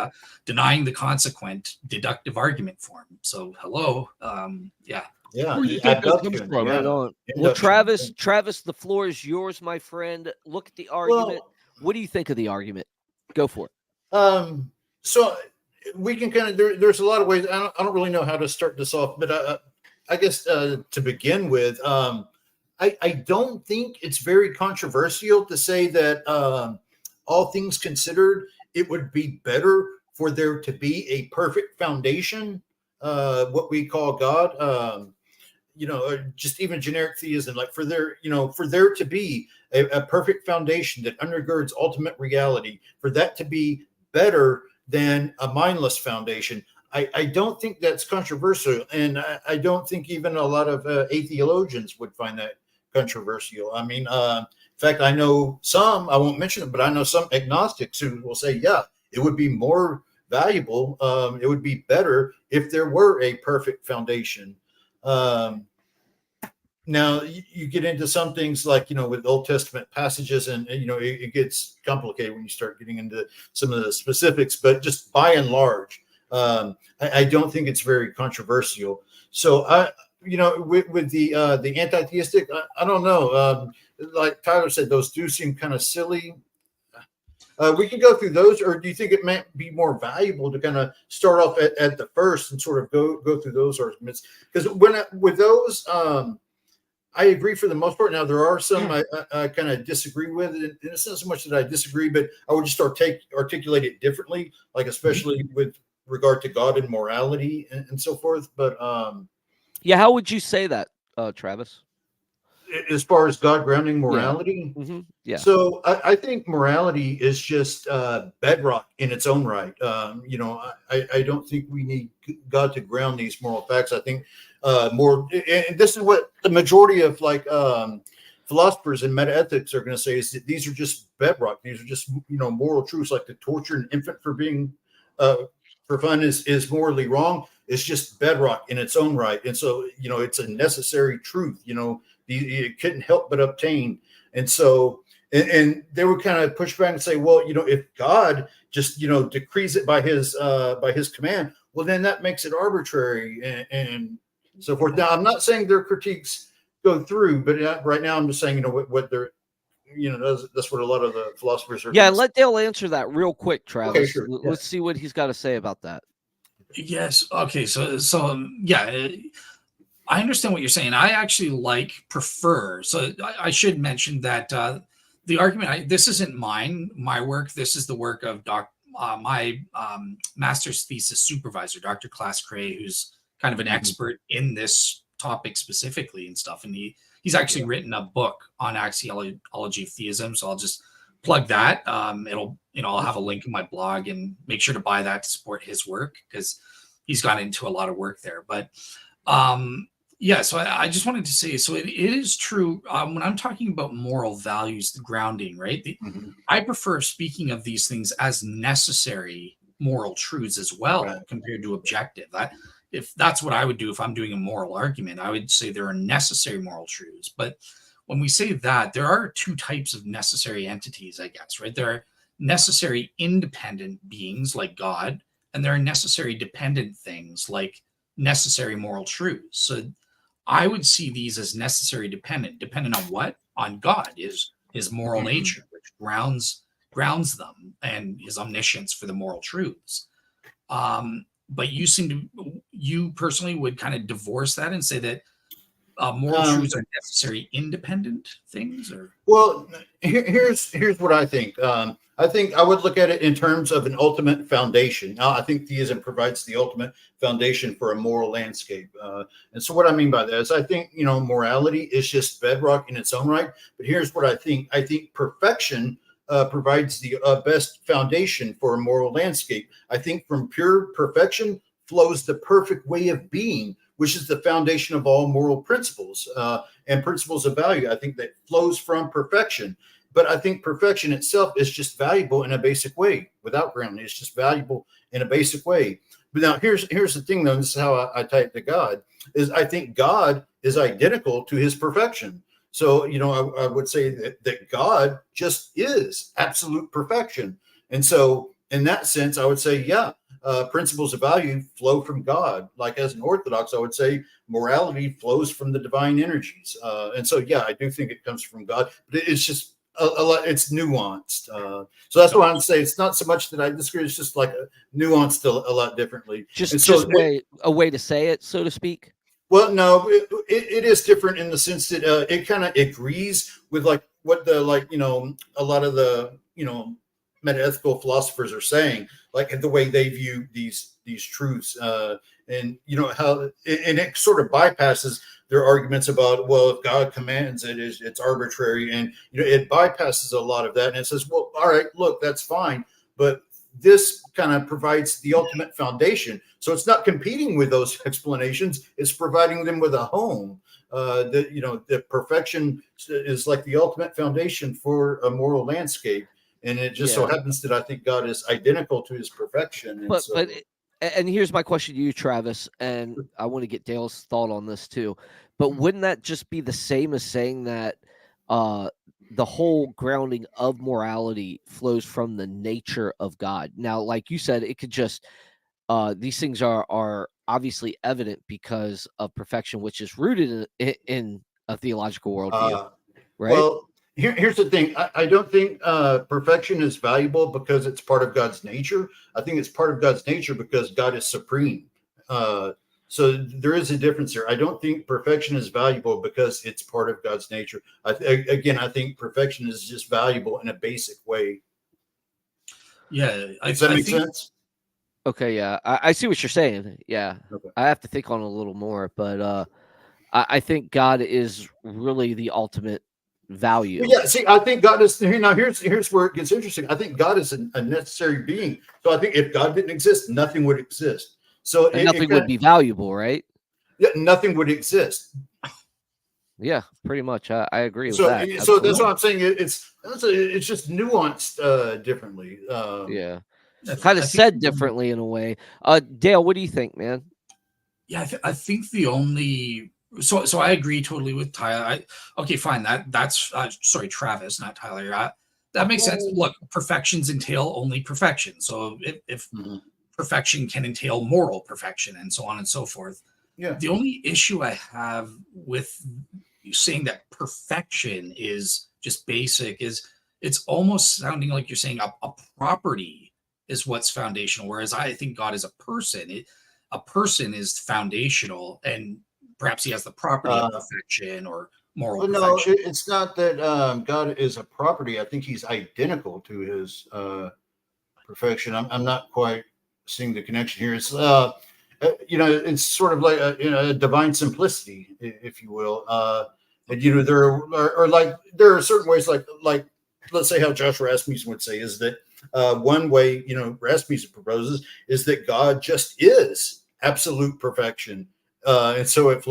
denying the consequent deductive argument form. So hello. Yeah. Yeah. Where do you think that comes from? Right on. Well, Travis, the floor is yours, my friend. Look at the argument. Well, what do you think of the argument? Go for it. So we can kind of there's a lot of ways. I don't really know how to start this off, but I guess to begin with, I don't think it's very controversial to say that all things considered, it would be better for there to be a perfect foundation, what we call God, just even generic theism, like for there to be a perfect foundation that undergirds ultimate reality, for that to be better than a mindless foundation. I don't think that's controversial, and I don't think even a lot of atheologians would find that controversial. I mean, in fact, I know some, I won't mention them, but I know some agnostics who will say, yeah, it would be more valuable, it would be better if there were a perfect foundation. Now you get into some things like, with Old Testament passages, and it gets complicated when you start getting into some of the specifics, but just by and large, I don't think it's very controversial. So with the anti-theistic, I don't know. Like Tyler said, those do seem kind of silly. We can go through those, or do you think it might be more valuable to kind of start off at the first and sort of go through those arguments? Because with those, I agree for the most part. Now, there are some I kind of disagree with. And it's not so much that I disagree, but I would just articulate it differently, like especially with regard to God and morality and so forth. But yeah, how would you say that, Travis? As far as God grounding morality? Yeah. Mm-hmm. Yeah. So I think morality is just bedrock in its own right. I don't think we need God to ground these moral facts. I think more, and this is what the majority of philosophers and metaethics are going to say, is that these are just bedrock. These are just moral truths, like to torture an infant for being for fun is morally wrong. It's just bedrock in its own right, and so it's a necessary truth. You couldn't help but obtain, and so and they would kind of push back and say, well, if God just decrees it by his command, well, then that makes it arbitrary and so forth. Now, I'm not saying their critiques go through, but right now I'm just saying, what they're, that's what a lot of the philosophers are. Yeah, let Dale answer that real quick, Travis. Okay, sure. Let's see what he's got to say about that. Yes. Okay. So yeah, I understand what you're saying. I actually prefer. So I should mention that the argument, this isn't my work. This is the work of my master's thesis supervisor, Dr. Klaas Cray, who's kind of an expert in this topic specifically and stuff. And he's actually written a book on axiology of theism. So I'll just plug that. I'll have a link in my blog, and make sure to buy that to support his work, because he's gone into a lot of work there. But so I just wanted to say, so it is true when I'm talking about moral values, the grounding, right? I prefer speaking of these things as necessary moral truths as well, compared to objective. If that's what I would do if I'm doing a moral argument, I would say there are necessary moral truths. But when we say that, there are two types of necessary entities, I guess, right? There are necessary independent beings like God, and there are necessary dependent things like necessary moral truths. So I would see these as necessary dependent on what? On God, his moral nature, which grounds them, and his omniscience for the moral truths. But you personally would kind of divorce that and say that moral truths are necessary independent things, or? Well, here's what I think. I think I would look at it in terms of an ultimate foundation. Now, I think theism provides the ultimate foundation for a moral landscape. And so what I mean by that is I think, morality is just bedrock in its own right. But here's what I think. I think perfection provides the best foundation for a moral landscape. I think from pure perfection flows the perfect way of being, which is the foundation of all moral principles and principles of value. I think that flows from perfection. But I think perfection itself is just valuable in a basic way without grounding. It's just valuable in a basic way. But now here's the thing, though. This is how I type to God, is I think God is identical to his perfection. So, I would say that God just is absolute perfection. And so in that sense, I would say, principles of value flow from God. Like as an Orthodox, I would say morality flows from the divine energies. And so, I do think it comes from God, but it's just a lot, it's nuanced. So that's why I'm saying it's not so much that I disagree. It's just like nuanced a lot differently. Just a way to say it, so to speak. Well, no, it is different in the sense that it kind of agrees with like what the a lot of the metaethical philosophers are saying, like the way they view these truths, and how it sort of bypasses their arguments about, well, if God commands it, it's arbitrary, and it bypasses a lot of that, and it says, well, all right, look, that's fine, but this kind of provides the ultimate foundation. So it's not competing with those explanations; it's providing them with a home. That perfection is like the ultimate foundation for a moral landscape. And it just so happens that I think God is identical to his perfection. And here's my question to you, Travis, and I want to get Dale's thought on this too. But wouldn't that just be the same as saying that the whole grounding of morality flows from the nature of God? Now, like you said, it could just these things are obviously evident because of perfection, which is rooted in a theological worldview, right? Well, here's the thing. I don't think perfection is valuable because it's part of God's nature. I think it's part of God's nature because God is supreme. So there is a difference here. I don't think perfection is valuable because it's part of God's nature. I think perfection is just valuable in a basic way. Yeah. Does that make sense? Okay, yeah. I see what you're saying. Yeah. Okay. I have to think on it a little more, but I think God is really the ultimate value. Yeah, see, I think God is here. Now, here's where it gets interesting. I think God is a necessary being. So I think if God didn't exist, nothing would exist. So nothing would be valuable, right? Yeah, nothing would exist. Yeah, pretty much. I agree with that. So absolutely. That's what I'm saying. It's just nuanced differently. Yeah, kind of said differently in a way. Dale, what do you think, man? Yeah, I think the only so I agree totally with Tyler. Okay, fine. That's sorry, Travis, not Tyler. That makes sense. Look, perfections entail only perfection. So if perfection can entail moral perfection and so on and so forth. Yeah. The only issue I have with saying that perfection is just basic is it's almost sounding like you're saying a property is what's foundational, whereas I think God is a person. A person is foundational, and perhaps he has the property of perfection or moral perfection. No, it's not that God is a property. I think he's identical to his perfection. I'm not quite seeing the connection here. It's it's sort of like a divine simplicity, if you will. And there are certain ways, like let's say how Josh Rasmussen would say is that one way Rasmussen proposes is that God just is absolute perfection, and so it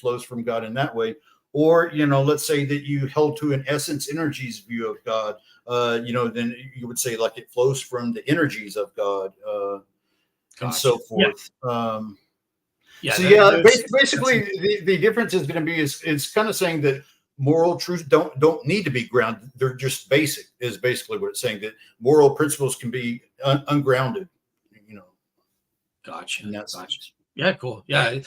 flows from God in that way. Or let's say that you held to an essence energies view of God, then you would say like it flows from the energies of God. And so forth. Basically, the difference is going to be is kind of saying that moral truths don't need to be grounded; they're just basic. Is basically what it's saying, that moral principles can be ungrounded. Gotcha. Yeah, cool. Yeah,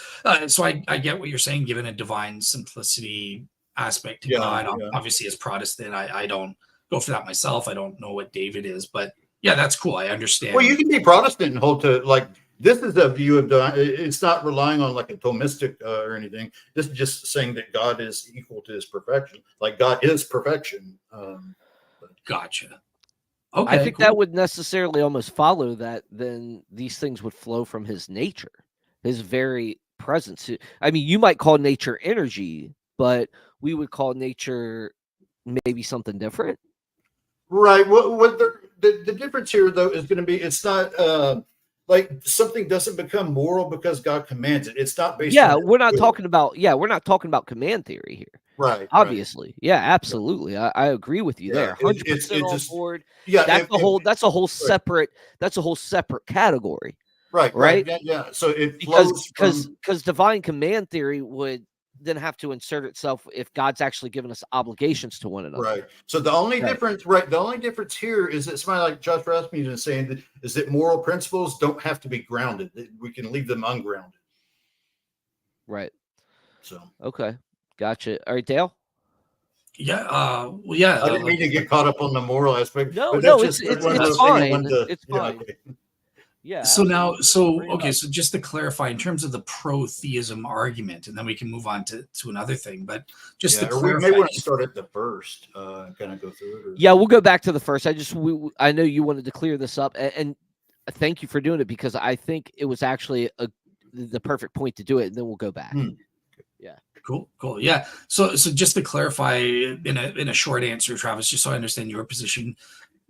so I get what you're saying. Given a divine simplicity aspect to God, obviously as Protestant, I don't go for that myself. I don't know what David is, but. Yeah, that's cool. I understand. Well, you can be Protestant and hold to this is a view of it's not relying on like a Thomistic or anything. This is just saying that God is equal to his perfection. Like God is perfection. Gotcha. Okay, I think that would necessarily almost follow that then these things would flow from his nature, his very presence. I mean, you might call nature energy, but we would call nature maybe something different. Right. What the difference here though is going to be, it's not like something doesn't become moral because God commands it. It's not based on we're not will. talking about command theory here. Right. Obviously. Yeah, absolutely. I agree with you there. 100% it's on just, board. yeah. That's a whole separate category. Right. Yeah. So it flows because divine command theory would then have to insert itself if God's actually given us obligations to one another. Right. So the only difference, the only difference here is that somebody like Josh Rasmussen is saying that moral principles don't have to be grounded. That we can leave them ungrounded. Right. So okay, gotcha. All right, Dale. Yeah. Well, yeah. I didn't mean to get caught up on the moral aspect. No, but no, that's it's fine. It's fine. Okay. Yeah. So now, so just to clarify, in terms of the pro-theism argument, and then we can move on to another thing. But just to clarify, we may want to start at the first, kind of go through it. Yeah, we'll go back to the first. I know you wanted to clear this up, and thank you for doing it because I think it was actually the perfect point to do it, and then we'll go back. Yeah. Cool. Yeah. So just to clarify in a short answer, Travis, just so I understand your position.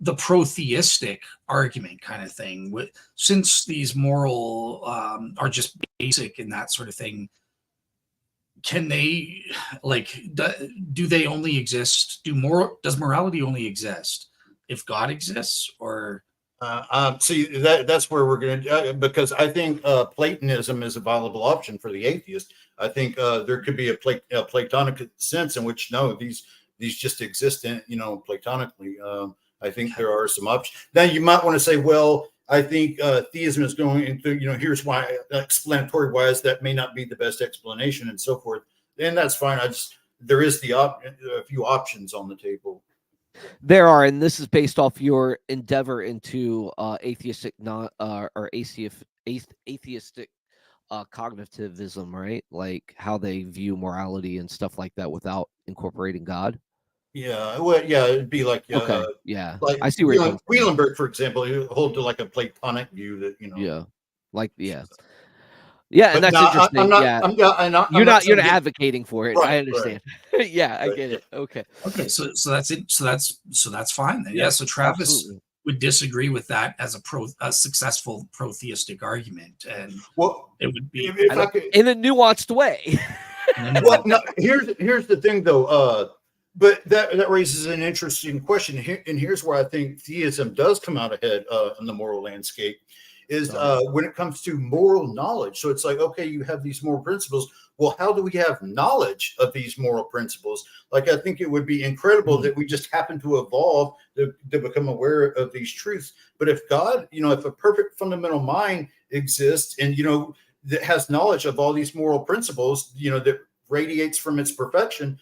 The pro-theistic argument kind of thing, since these moral are just basic and that sort of thing, can they do they only exist? Does morality only exist if God exists, or? See, that's where we're going to, because I think Platonism is a viable option for the atheist. I think there could be a Platonic sense in which these just exist in platonically. I think there are some options. Now you might want to say, well, I think theism is going into, here's why, explanatory wise, that may not be the best explanation and so forth. And that's fine. There is a few options on the table. There are, and this is based off your endeavor into atheistic cognitivism, right? Like how they view morality and stuff like that without incorporating God. Yeah, well, yeah, it'd be like okay, yeah, like I see where you're Wielenberg, for example, you hold to like a Platonic view that yeah, and that's interesting. You're not advocating for it. Right, I understand. Right. Yeah, I get it. Okay. So that's it. So that's fine then. Yeah. So Travis would disagree with that as a successful pro-theistic argument, and it would be in a nuanced way. Well, no, here's the thing though. But that raises an interesting question here, and here's where I think theism does come out ahead in the moral landscape. Is when it comes to moral knowledge. So it's like, okay, you have these moral principles. Well, how do we have knowledge of these moral principles? Like, I think it would be incredible that we just happen to evolve to become aware of these truths. But if God, if a perfect fundamental mind exists and, that has knowledge of all these moral principles, that radiates from its perfection,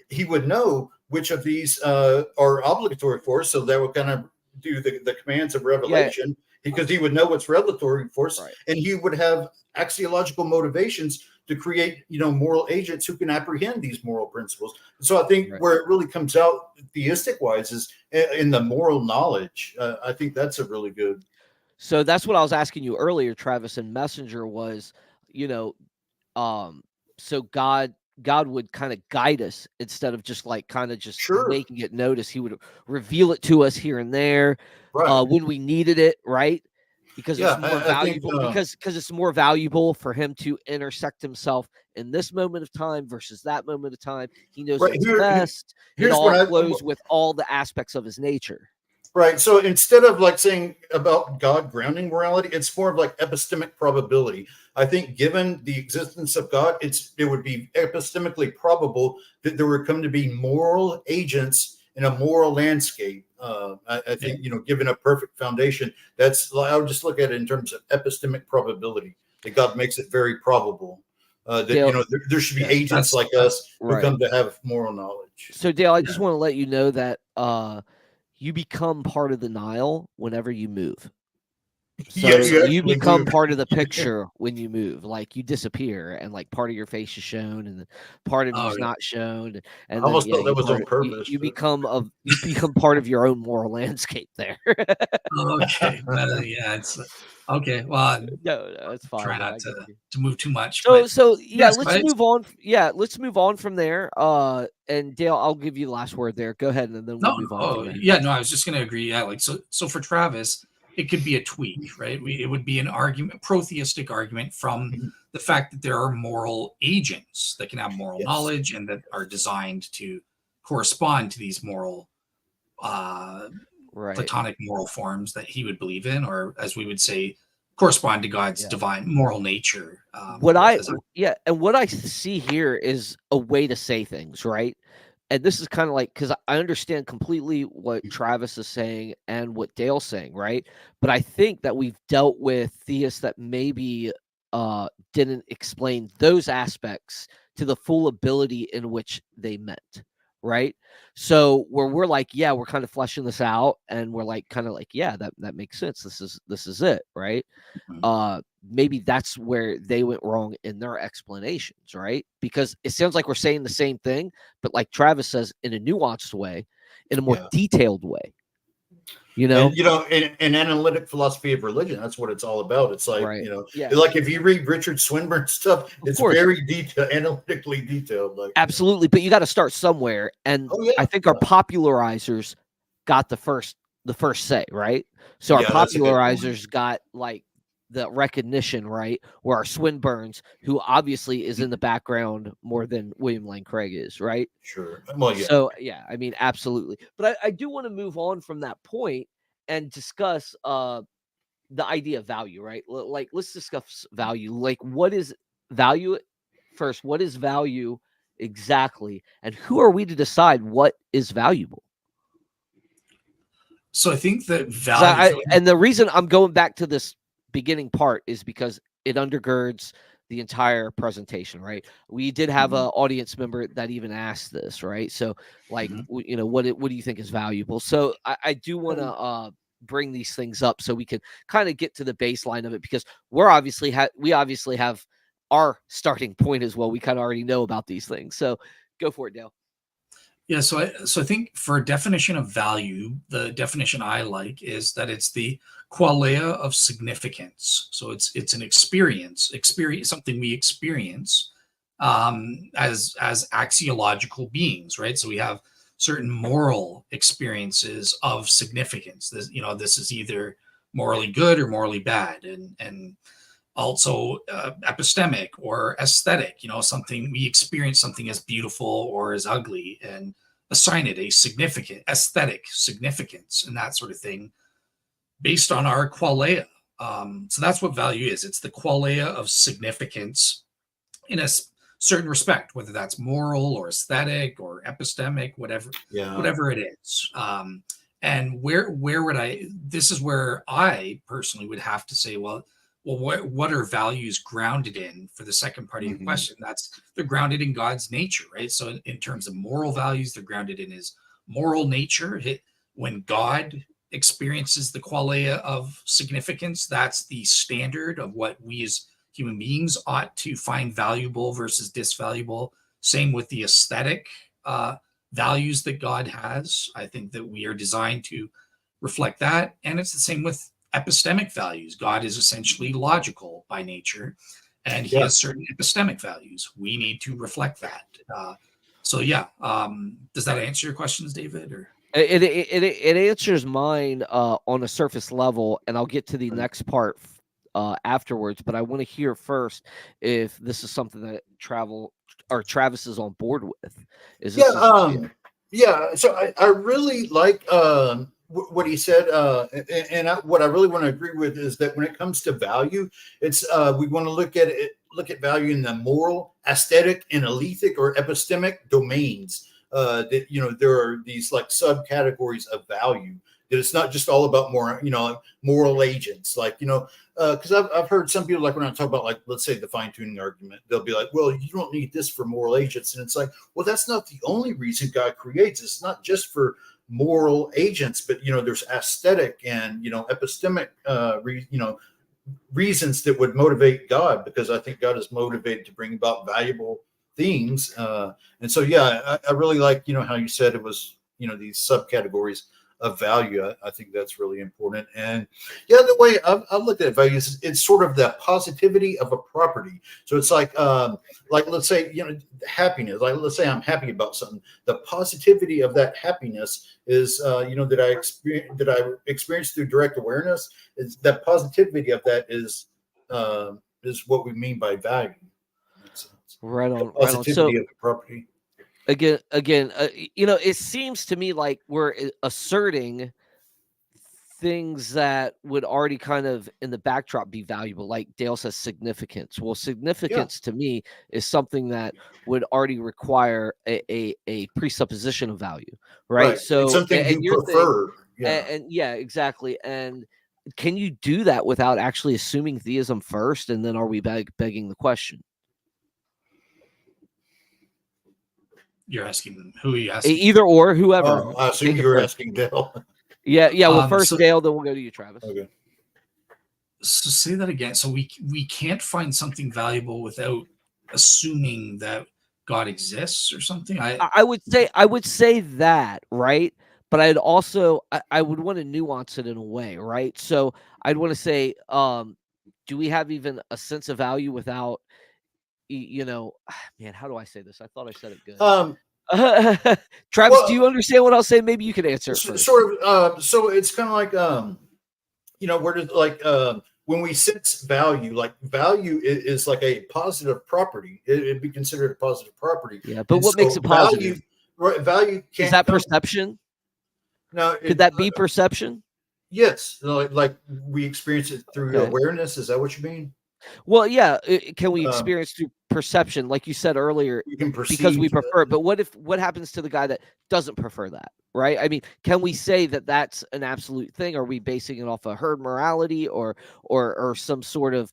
he would know which of these are obligatory for us. So that would kind of do the commands of revelation. Yeah. Because he would know what's revelatory force, right. And he would have axiological motivations to create, moral agents who can apprehend these moral principles. So I think where it really comes out theistic wise is in the moral knowledge. I think that's a really good. So that's what I was asking you earlier, Travis, and Messenger was, so God would kind of guide us instead of just making it notice. He would reveal it to us here and there. Right. When we needed it, right? Because it's more valuable. Because it's more valuable for him to intersect himself in this moment of time versus that moment of time. He knows what's best. It all flows with all the aspects of his nature. Right. So instead of saying about God grounding morality, it's more of like epistemic probability. I think given the existence of God, it would be epistemically probable that there would come to be moral agents in a moral landscape. I think, given a perfect foundation, I would just look at it in terms of epistemic probability, that God makes it very probable that, Dale, there should be agents like us who come to have moral knowledge. So, Dale, I just want to let you know that you become part of the Nile whenever you move. So you you actually become do. part of the picture when you move. Like you disappear, and like part of your face is shown, and then part of Oh, you's yeah. not shown. I And then almost thought that was on you, purpose. you but- become part of your own moral landscape there. Okay. Well, yeah, it's okay. Well, No, it's fine. try Man, not I get you. to move too much, So but so yeah, yes, let's move on. Yeah, let's move on from there. And Dale, I'll give you the last word there. Go ahead, and then we'll move on from there. yeah, no, I was just going to agree. Yeah, like so for Travis, it could be a tweak, right? It would be an argument, protheistic argument from the fact that there are moral agents that can have moral Yes. knowledge and that are designed to correspond to these moral, Right. platonic moral forms that he would believe in, or as we would say, correspond to God's divine moral nature. What I see here is a way to say things, right? And this is kind of like, because I understand completely what Travis is saying and what Dale's saying, right? But I think that we've dealt with theists that maybe didn't explain those aspects to the full ability in which they meant, right? So where we're like, yeah, we're kind of fleshing this out, and we're like, kind of like, yeah, that makes sense. This is it, right? Maybe that's where they went wrong in their explanations, right? Because it sounds like we're saying the same thing, but like Travis says, in a nuanced way, in a more detailed way. You know, And, in analytic philosophy of religion, that's what it's all about. It's like, Right. like if you read Richard Swinburne stuff, it's course. very detailed, analytically detailed. Like, absolutely. But you got to start somewhere, and I think our popularizers got the first say, right? So our that's a good point. popularizers got like the recognition, right? Where our Swinburnes, who obviously is in the background more than William Lane Craig is, right? Sure. Well, yeah. So yeah, I mean, absolutely. But I do want to move on from that point and discuss the idea of value, right? Like, let's discuss value. Like, what is value? First, what is value exactly, and who are we to decide what is valuable? So I think that value, and the reason I'm going back to this beginning part is because it undergirds the entire presentation, right? We did have an audience member that even asked this, right? So, like, what do you think is valuable? So I do want to bring these things up so we can kind of get to the baseline of it, because we obviously have our starting point as well. We kind of already know about these things. So go for it, Dale. Yeah, so I think for a definition of value, the definition I like is that it's the qualia of significance. So it's an experience, something we experience as axiological beings, right? So we have certain moral experiences of significance. This is either morally good or morally bad, and also epistemic or aesthetic, something we experience something as beautiful or as ugly and assign it a significant aesthetic significance and that sort of thing based on our qualia. So that's what value is. It's the qualia of significance in a certain respect, whether that's moral or aesthetic or epistemic, whatever it is. And where would this is where I personally would have to say, well, what are values grounded in? For the second part of your question, they're grounded in God's nature, right? So in terms of moral values, they're grounded in his moral nature. When God experiences the qualia of significance, that's the standard of what we as human beings ought to find valuable versus disvaluable. Same with the aesthetic values that God has. I think that we are designed to reflect that. And it's the same with epistemic values. God is essentially logical by nature, and he has certain epistemic values. We need to reflect that. Does that answer your questions, David? Or it answers mine on a surface level, and I'll get to the next part afterwards. But I want to hear first if this is something that Travis is on board with. So I really like what he said, what I really want to agree with is that when it comes to value, it's we want to look at value in the moral, aesthetic, and alethic or epistemic domains. That there are these like subcategories of value. That it's not just all about moral agents, because I've heard some people, like when I talk about, like, let's say the fine-tuning argument, they'll be like, well, you don't need this for moral agents. And it's like, well, that's not the only reason God creates. It's not just for moral agents, but there's aesthetic and epistemic reasons that would motivate God, because I think God is motivated to bring about valuable things. And so, yeah, I really like, how you said it was, these subcategories of value. I think that's really important. And yeah, the way I looked at values, it's sort of the positivity of a property. So it's like let's say, happiness, like let's say I'm happy about something. The positivity of that happiness is, that I experienced through direct awareness. Is that positivity of that is what we mean by value. Right on. Positivity of the property. Again, it seems to me like we're asserting things that would already kind of in the backdrop be valuable. Like Dale says, significance. Well, significance to me is something that would already require a presupposition of value, right? So it's something you prefer. And yeah, exactly. And can you do that without actually assuming theism first? And then are we begging the question? You're asking who are you asking? Either or, whoever. I assume you're asking Dale. Yeah. Well, first Dale, then we'll go to you, Travis. Okay. So say that again. So we can't find something valuable without assuming that God exists or something. I would say that, right? But I'd also I would want to nuance it in a way, right? So I'd want to say, do we have even a sense of value without, man, how do I say this? I thought I said it good. Travis, do you understand what I'll say? Maybe you could answer it first. Sort of. So it's kind of like, where does when we sense value, like value is like a positive property. It'd be considered a positive property. Yeah, but what makes it positive? Value can't. Is that perception? No. Could that be perception? Yes. Like we experience it through awareness. Is that what you mean? Well, yeah. Can we experience through perception, like you said earlier, because we prefer it? But what happens to the guy that doesn't prefer that, right? I mean, can we say that that's an absolute thing? Are we basing it off of herd morality or some sort of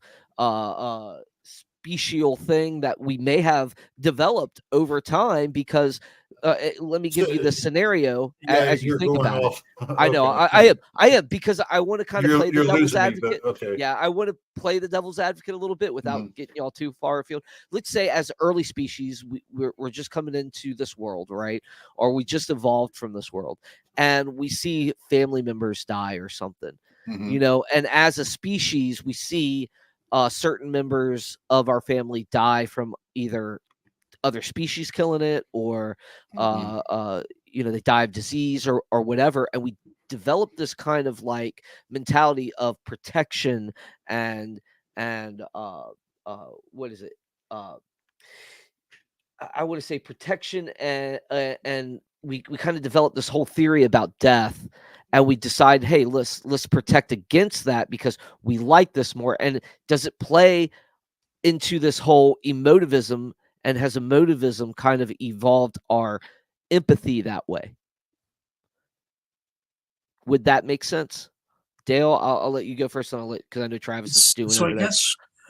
special thing that we may have developed over time? Because let me give you the scenario as you think about it. I know I am because I want to kind of play the devil's advocate. Yeah, I want to play the devil's advocate a little bit without getting y'all too far afield. Let's say as early species, we're just coming into this world, right? Or we just evolved from this world, and we see family members die or something, and as a species, we see certain members of our family die from either other species killing it or they die of disease or whatever, and we develop this kind of like mentality of protection and what is it I want to say protection and we kind of develop this whole theory about death, and we decide, hey, let's protect against that because we like this more. And does it play into this whole emotivism? And has emotivism kind of evolved our empathy that way? Would that make sense? Dale, I'll let you go first, and because I know Travis is doing it.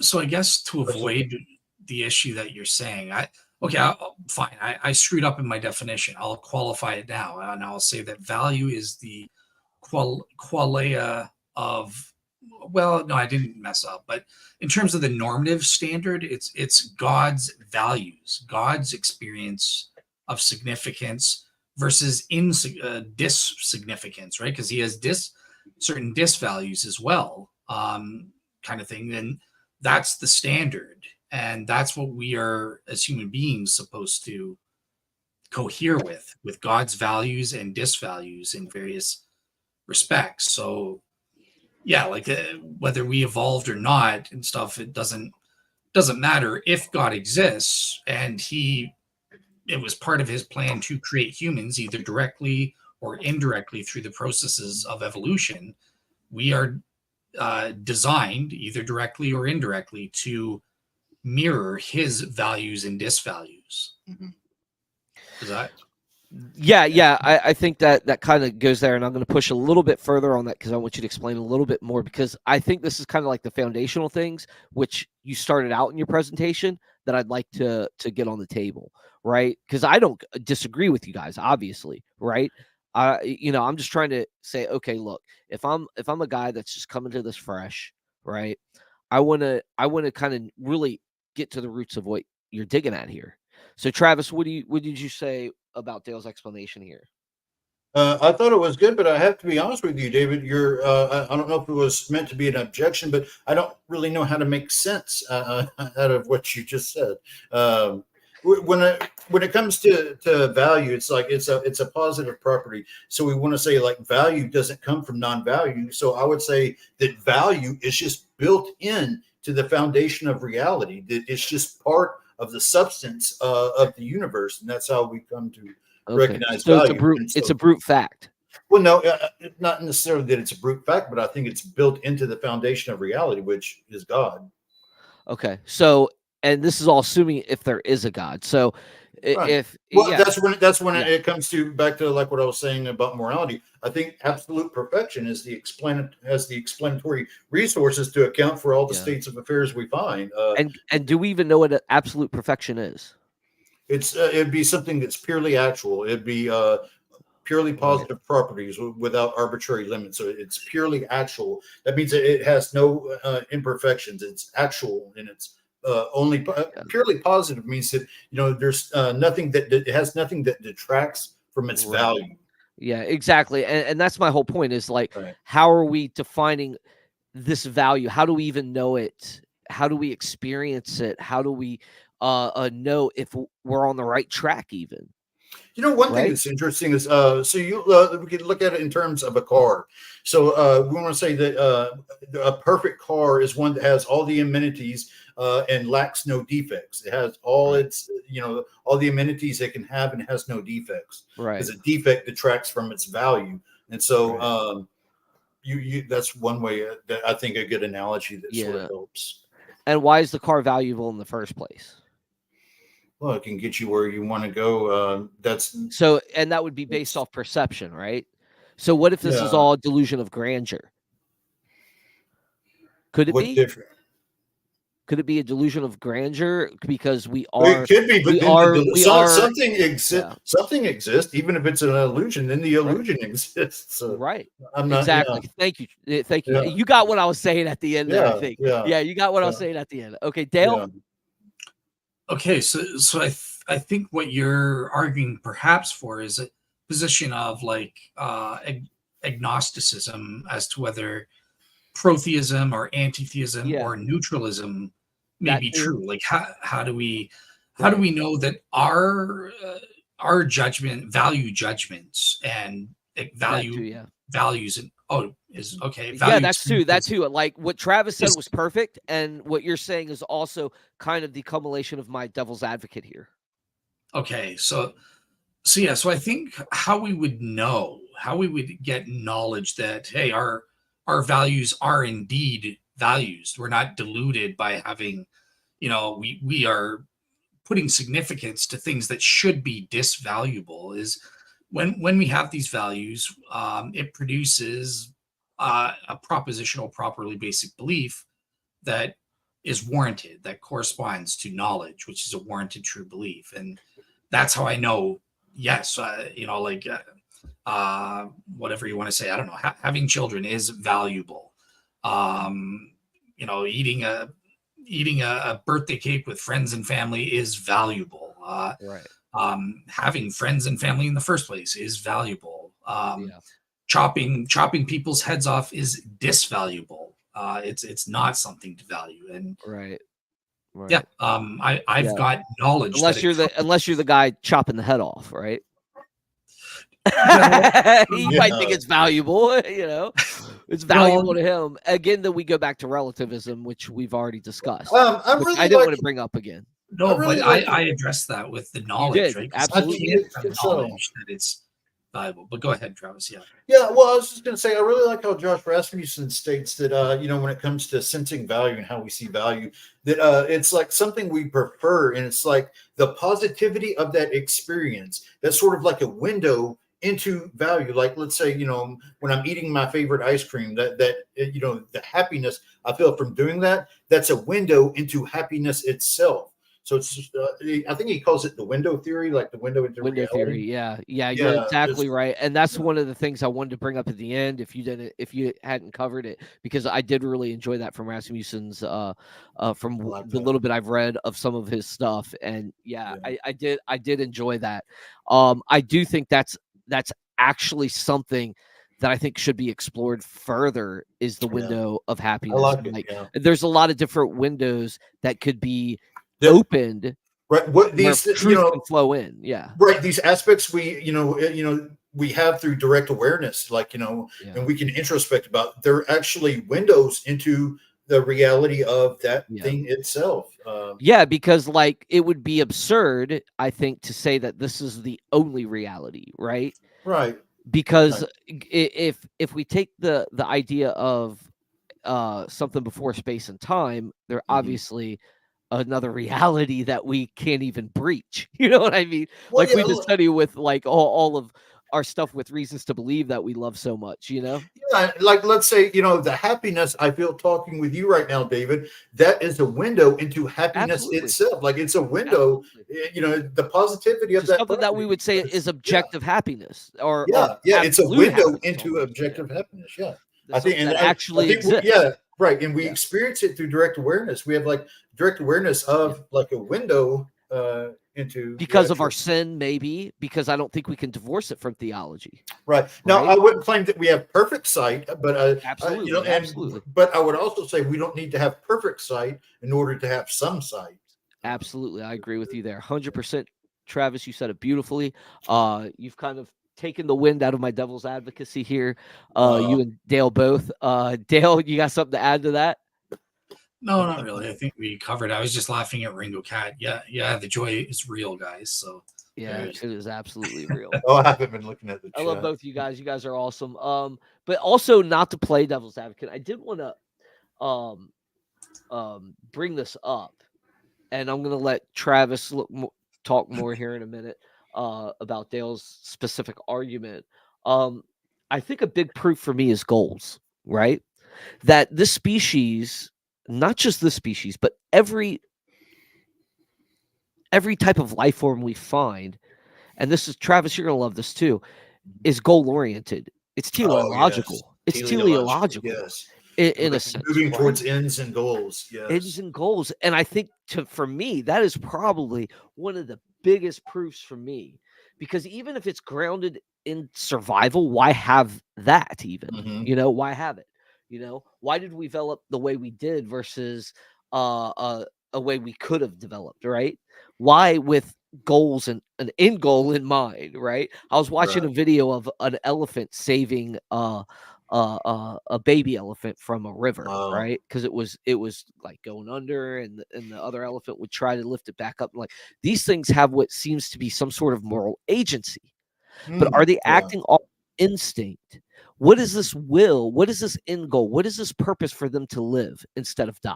So I guess to avoid the issue that you're saying, fine. I screwed up in my definition. I'll qualify it now, and I'll say that value is the qualia of. Well, no, I didn't mess up. But in terms of the normative standard, it's God's values, God's experience of significance versus dissignificance, right? Because he has certain disvalues as well, kind of thing. And that's the standard. And that's what we are, as human beings, supposed to cohere with God's values and disvalues in various respects. So, yeah, like whether we evolved or not and stuff, it doesn't matter if God exists and it was part of his plan to create humans either directly or indirectly through the processes of evolution. We are designed either directly or indirectly to mirror his values and disvalues. Is that? Yeah. I think that kind of goes there, and I'm going to push a little bit further on that because I want you to explain a little bit more, because I think this is kind of like the foundational things which you started out in your presentation that I'd like to get on the table, right? Because I don't disagree with you guys, obviously, right? I'm just trying to say, okay, look, if I'm a guy that's just coming to this fresh, right? I want to kind of really get to the roots of what you're digging at here. So Travis, what did you say about Dale's explanation here? I thought it was good, but I have to be honest with you, David. I don't know if it was meant to be an objection, but I don't really know how to make sense out of what you just said. When it comes to value, it's like it's a positive property. So we want to say like value doesn't come from non-value. So I would say that value is just built in to the foundation of reality. That it's just part of the substance of the universe, and that's how we come to recognize so value. It's a brute fact. Well, no, not necessarily that it's a brute fact, but I think it's built into the foundation of reality, which is God. Okay, so and this is all assuming if there is a God. So Right. That's when it comes to back to like what I was saying about morality. I think absolute perfection is the explanatory resources to account for all the states of affairs we find. And do we even know what absolute perfection is? It'd be something that's purely actual. It'd be purely positive properties without arbitrary limits. So it's purely actual. That means that it has no imperfections. It's actual, and it's only purely positive. Means that there's nothing that it has nothing that detracts from its value. Yeah, exactly. And that's my whole point. Is like, how are we defining this value? How do we even know it? How do we experience it? How do we know if we're on the right track even? One thing that's interesting is we can look at it in terms of a car. So we want to say that a perfect car is one that has all the amenities and lacks no defects. It has all its all the amenities it can have and has no defects. Right. Because a defect detracts from its value. And so that's one way that I think a good analogy that sort of helps. And why is the car valuable in the first place? Well, it can get you where you want to go. And that would be based off perception, right? So what if this is all a delusion of grandeur? Could it be? Could it be a delusion of grandeur because we are? It could be, but something exists. Yeah. Something exists, even if it's an illusion. Then the illusion exists. So right. Exactly. Thank you. Thank you. Yeah. You got what I was saying at the end. There, I think. Yeah. You got what I was saying at the end. Okay, Dale. Yeah. Okay, so I think what you're arguing perhaps for is a position of like agnosticism as to whether protheism or anti-theism or neutralism may be true. Like how do we know that our value judgments and values and is okay. That's true. That's too. Like what Travis said was perfect, and what you're saying is also kind of the culmination of my devil's advocate here. Okay, so I think how we would get knowledge that hey, our values are indeed values. We're not deluded by having, we are putting significance to things that should be disvaluable. Is when we have these values, it produces a propositional, properly basic belief that is warranted, that corresponds to knowledge, which is a warranted true belief. And that's how I know, yes, whatever you want to say, I don't know, having children is valuable. Eating a birthday cake with friends and family is valuable. Having friends and family in the first place is valuable. Chopping people's heads off is disvaluable. It's not something to value. And I've got knowledge. Unless you're the guy chopping the head off, right? He might think it's valuable, it's valuable to him. Again, then we go back to relativism, which we've already discussed. I didn't want to bring up again. No, but I addressed that with the knowledge, right? Absolutely, knowledge that it's valuable. But go ahead, Travis. Yeah. Well, I was just going to say, I really like how Josh Rasmussen states that, when it comes to sensing value and how we see value, that it's like something we prefer, and it's like the positivity of that experience. That's sort of like a window into value. Like, let's say, when I'm eating my favorite ice cream, that the happiness I feel from doing that, that's a window into happiness itself. So it's just, I think he calls it the window theory, like the window into Window reality. theory, yeah, you're exactly just, right, and that's one of the things I wanted to bring up at the end. If you hadn't covered it, because I did really enjoy that from Rasmussen's, from the little bit I've read of some of his stuff, and I did enjoy that. I do think that's actually something that I think should be explored further, is the window of happiness. I like it, there's a lot of different windows that could be opened. Right. What these truth can flow in. Yeah. Right. These aspects we we have through direct awareness, like, and we can introspect about. They're actually windows into the reality of that thing itself. Because like it would be absurd, I think, to say that this is the only reality, right? Right. Because if we take the idea of something before space and time, they're obviously another reality that we can't even breach. You know what I mean? Well, like we just study with like all of our stuff with reasons to believe that we love so much, Yeah, like let's say, the happiness I feel talking with you right now, David, that is a window into happiness itself. Like it's a window, the positivity of that. Something that we would say is objective happiness, or it's a window into objective happiness. Yeah. I think that actually exists. Right. And we experience it through direct awareness. We have like direct awareness of like a window into because of our sin, maybe, because I don't think we can divorce it from theology. Right. Now, I wouldn't claim that we have perfect sight, but absolutely, absolutely. But I would also say we don't need to have perfect sight in order to have some sight. Absolutely. I agree with you there. 100%. Travis, you said it beautifully. You've kind of taken the wind out of my devil's advocacy here. You and Dale both. Dale, you got something to add to that? No, not really. I think we covered. I was just laughing at Ringo Cat. Yeah. The joy is real, guys. So it is absolutely real. I haven't been looking at the chat. I love both you guys. You guys are awesome. But also, not to play devil's advocate, I did want to bring this up, and I'm going to let Travis talk more here in a minute about Dale's specific argument. I think a big proof for me is goals, right? That this species, not just this species, but every type of life form we find, and this is, Travis, you're going to love this too, is goal-oriented. It's teleological. It's teleological. Yes. In a sense. Moving towards ends and goals. Yes. Ends and goals. And I think for me, that is probably one of the biggest proofs for me, because even if it's grounded in survival, why have that even? Why have it? Why did we develop the way we did versus a way we could have developed, right? Why with goals and an end goal in mind, right? I was watching a video of an elephant saving a baby elephant from a river, right? Because it was like going under, and the other elephant would try to lift it back up. Like, these things have what seems to be some sort of moral agency, but are they acting off instinct? What is this will? What is this end goal? What is this purpose for them to live instead of die?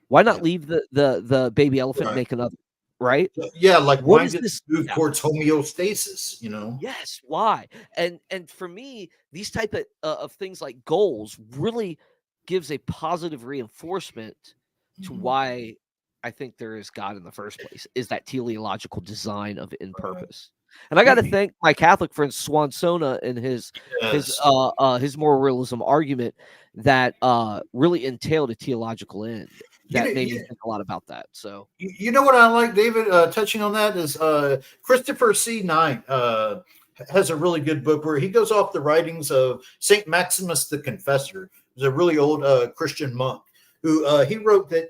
Why not leave the baby elephant and make another? Right? Yeah, like why does this move towards homeostasis? Yes, why? And for me, these type of things like goals really gives a positive reinforcement to why I think there is God in the first place, is that teleological design of in purpose. And I got to thank my Catholic friend Swansona in his moral realism argument that really entailed a theological end. That made me think a lot about that. So you know what I like, David, touching on that is Christopher C. Knight has a really good book where he goes off the writings of Saint Maximus the Confessor. He's a really old Christian monk who he wrote that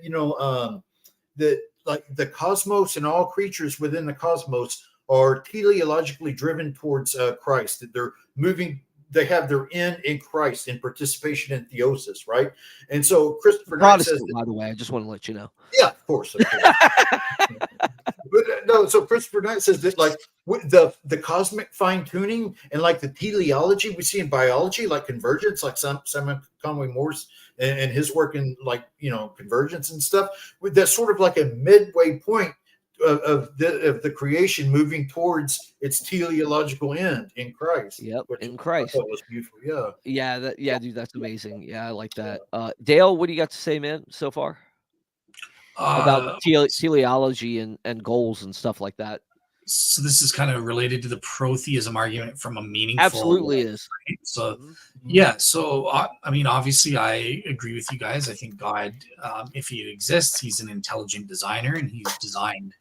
that like the cosmos and all creatures within the cosmos are teleologically driven towards Christ. That they're moving. They have their end in Christ in participation in theosis, right? And so Christopher Knight says that, by the way, I just want to let you know. Yeah, of course. But no, so Christopher Knight says that like the cosmic fine tuning and like the teleology we see in biology, like convergence, like Simon Conway Morse and his work in like convergence and stuff. That's sort of like a midway point of the creation moving towards its teleological end in Christ. Yep, in Christ. That was beautiful. Yeah, dude, that's amazing. Yeah, I like that. Dale, what do you got to say, man, so far? about teleology and goals and stuff like that. So this is kind of related to the pro-theism argument from a meaningful. Absolutely is. Right? So, yeah. So, I mean, obviously, I agree with you guys. I think God, if he exists, he's an intelligent designer, and he's designed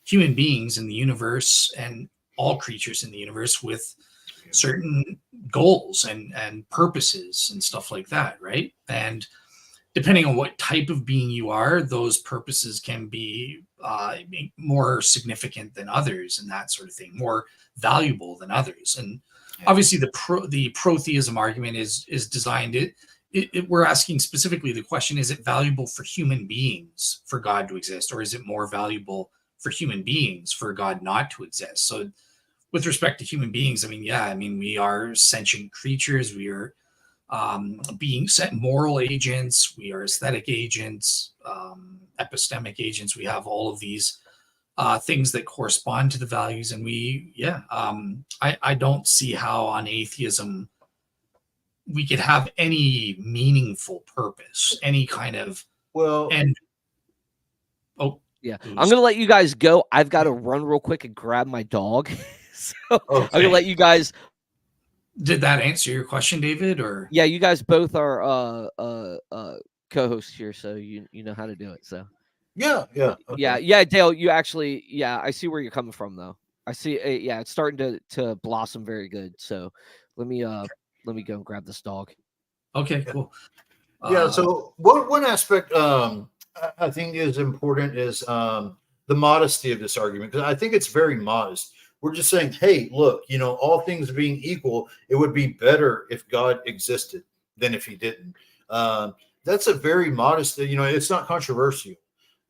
human beings in the universe and all creatures in the universe with certain goals and purposes and stuff like that, right? And depending on what type of being you are, those purposes can be more significant than others, and that sort of thing, more valuable than others. And obviously, the pro-theism argument is designed. We're asking specifically the question: is it valuable for human beings for God to exist, or is it more valuable for human beings for God not to exist? So, with respect to human beings, I mean, we are sentient creatures. We are being set moral agents, we are aesthetic agents, epistemic agents. We have all of these things that correspond to the values, and I don't see how on atheism we could have any meaningful purpose, any kind of I'm gonna let you guys go. I've got to run real quick and grab my dog. So I'm gonna let you guys. Did that answer your question, David? Or yeah, you guys both are co-hosts here, so you know how to do it. So yeah, Dale, you actually I see where you're coming from though. I see it's starting to blossom very good. So let me go and grab this dog. Okay, cool. So one aspect I think is important is the modesty of this argument, because I think it's very modest. We're just saying, hey, look, all things being equal, it would be better if God existed than if he didn't. That's a very modest, it's not controversial.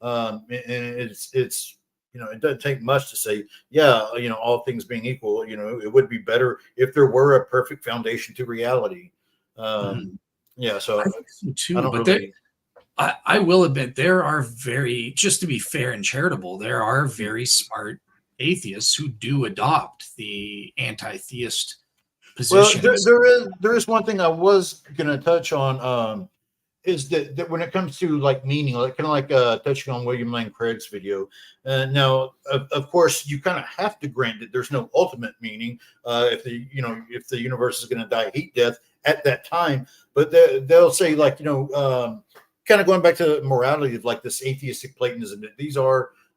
And it's it doesn't take much to say, all things being equal, it would be better if there were a perfect foundation to reality. So I think so too, but I will admit there are just to be fair and charitable, there are very smart atheists who do adopt the anti-theist position. Well, there is one thing I was going to touch on, is that when it comes to like meaning, like kind of like touching on William Lane Craig's video. Now, of course, you kind of have to grant that there's no ultimate meaning if the universe is going to die heat death at that time. But they'll say like kind of going back to morality of like this atheistic Platonism, that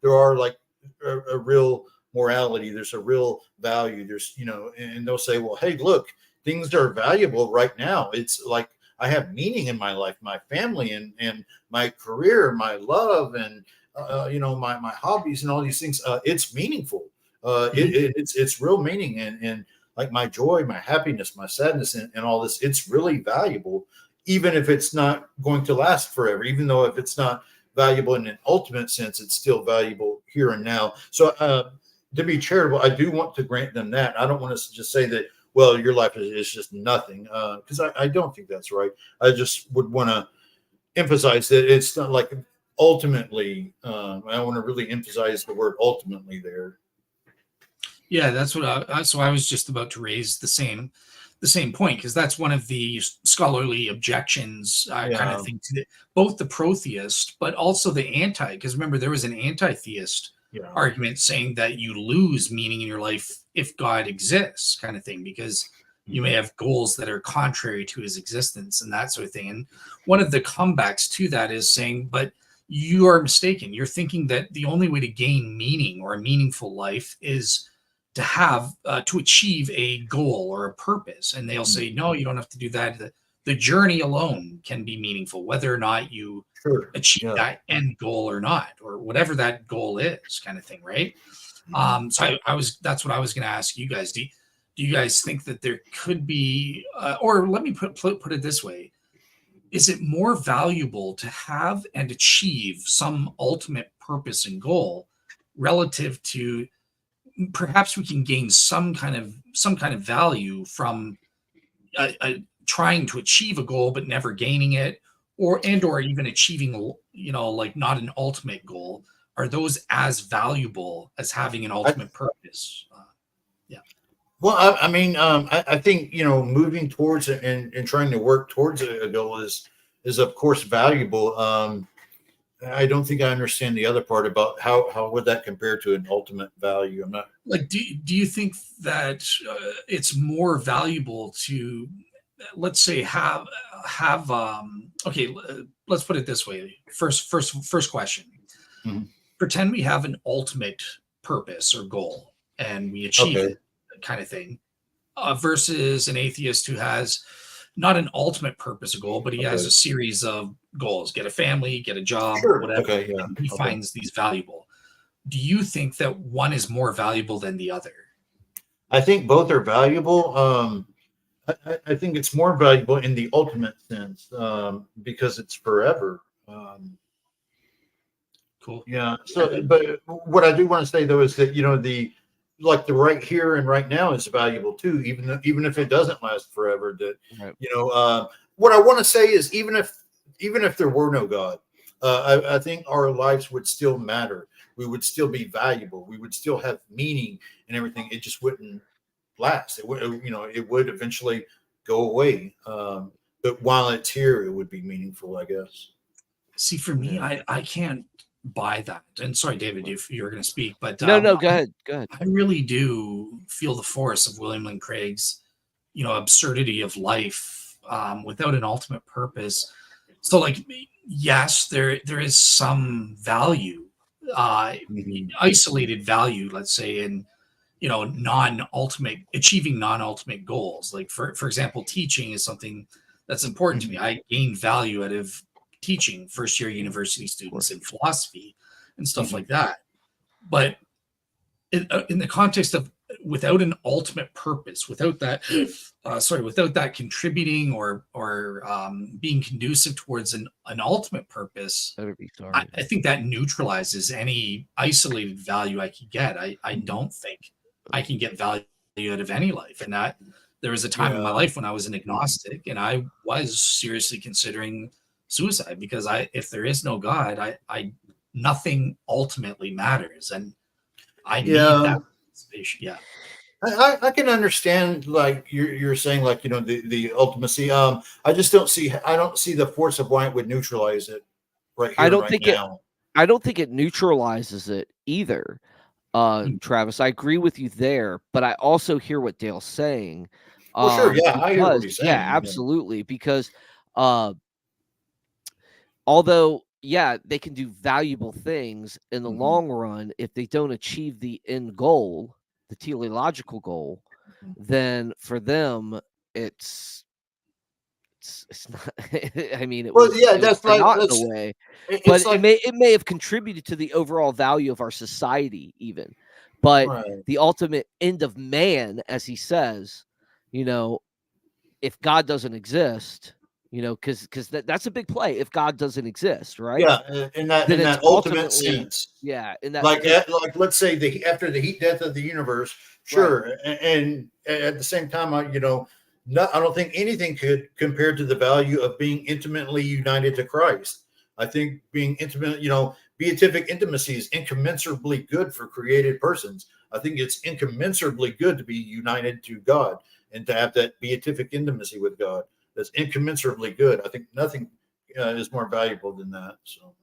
there are like a real morality, there's a real value, there's and they'll say, well, hey, look, things are valuable right now. It's like I have meaning in my life, my family and my career, my love, and my hobbies and all these things. It's meaningful. It's real meaning, and like my joy, my happiness, my sadness, and all this, it's really valuable, even if it's not going to last forever, even though if it's not valuable in an ultimate sense, it's still valuable here and now. So to be charitable, I do want to grant them that. I don't want to just say that, well, your life is just nothing, because I don't think that's right. I just would want to emphasize that it's not like ultimately. I want to really emphasize the word ultimately there. Yeah, that's what I was just about to raise the same point, because that's one of the scholarly objections kind of thing to both the pro-theist but also the anti, because remember there was an anti-theist argument saying that you lose meaning in your life if God exists, kind of thing, because you may have goals that are contrary to his existence and that sort of thing. And one of the comebacks to that is saying, but you are mistaken. You're thinking that the only way to gain meaning or a meaningful life is to have to achieve a goal or a purpose. And they'll say, no, you don't have to do that. The journey alone can be meaningful, whether or not you achieve that end goal or not, or whatever that goal is, kind of thing, right? So that's what I was going to ask you guys. Do you guys think that there could be, or let me put it this way, is it more valuable to have and achieve some ultimate purpose and goal relative to perhaps we can gain some kind of value from trying to achieve a goal but never gaining it, or even achieving like not an ultimate goal? Are those as valuable as having an ultimate purpose? Well, I mean, I think moving towards it and trying to work towards a goal is of course valuable. I don't think I understand the other part about how would that compare to an ultimate value. I'm not like. Do you think that it's more valuable to, let's say, have okay, let's put it this way. First question. Mhm. Pretend we have an ultimate purpose or goal and we achieve Okay. it, kind of thing, versus an atheist who has not an ultimate purpose or goal, but he has Okay. a series of goals: get a family, get a job, Sure. whatever. Okay. Yeah. And he Okay. finds these valuable. Do you think that one is more valuable than the other? I think both are valuable. I think it's more valuable in the ultimate sense because it's forever. Cool. Yeah. So, but what I do want to say though is that the right here and right now is valuable too, even if it doesn't last forever. That Right. what I want to say is even if there were no God, I think our lives would still matter. We would still be valuable. We would still have meaning and everything. It just wouldn't last. It would it would eventually go away. But while it's here, it would be meaningful, I guess. See, for me, I can't buy that. And sorry, David, if you were going to speak, but No, go ahead. Go ahead. I really do feel the force of William Lane Craig's, absurdity of life without an ultimate purpose. So, like, yes, there is some value, isolated value, let's say, in achieving non-ultimate goals. Like for example, teaching is something that's important to me. I gained value out of teaching first year university students in philosophy and stuff like that. But in the context of without an ultimate purpose, without that without that contributing or being conducive towards an ultimate purpose, I think that neutralizes any isolated value I could get. I don't think I can get value out of any life. And that there was a time in my life when I was an agnostic and I was seriously considering suicide because if there is no God, I nothing ultimately matters. And I need that participation. Yeah. I can understand like you're saying like the ultimacy. I just don't see the force of why it would neutralize it right here now. I don't think it neutralizes it either. Travis, I agree with you there, but I also hear what Dale's saying. Well, sure, yeah, I hear what he's saying. Yeah, absolutely. Because although, yeah, they can do valuable things in the long run, if they don't achieve the end goal, the teleological goal, then for them it's not. I mean, that's not the way, but it may have contributed to the overall value of our society, even. But the ultimate end of man, as he says, if God doesn't exist, because that's a big play. If God doesn't exist, right? Yeah, in that ultimate sense. Yeah, in that like let's say after the heat death of the universe, sure, and at the same time, I don't think anything could compare to the value of being intimately united to Christ. I think being intimate, beatific intimacy is incommensurably good for created persons. I think it's incommensurably good to be united to God and to have that beatific intimacy with God. That's incommensurably good. I think nothing is more valuable than that. So,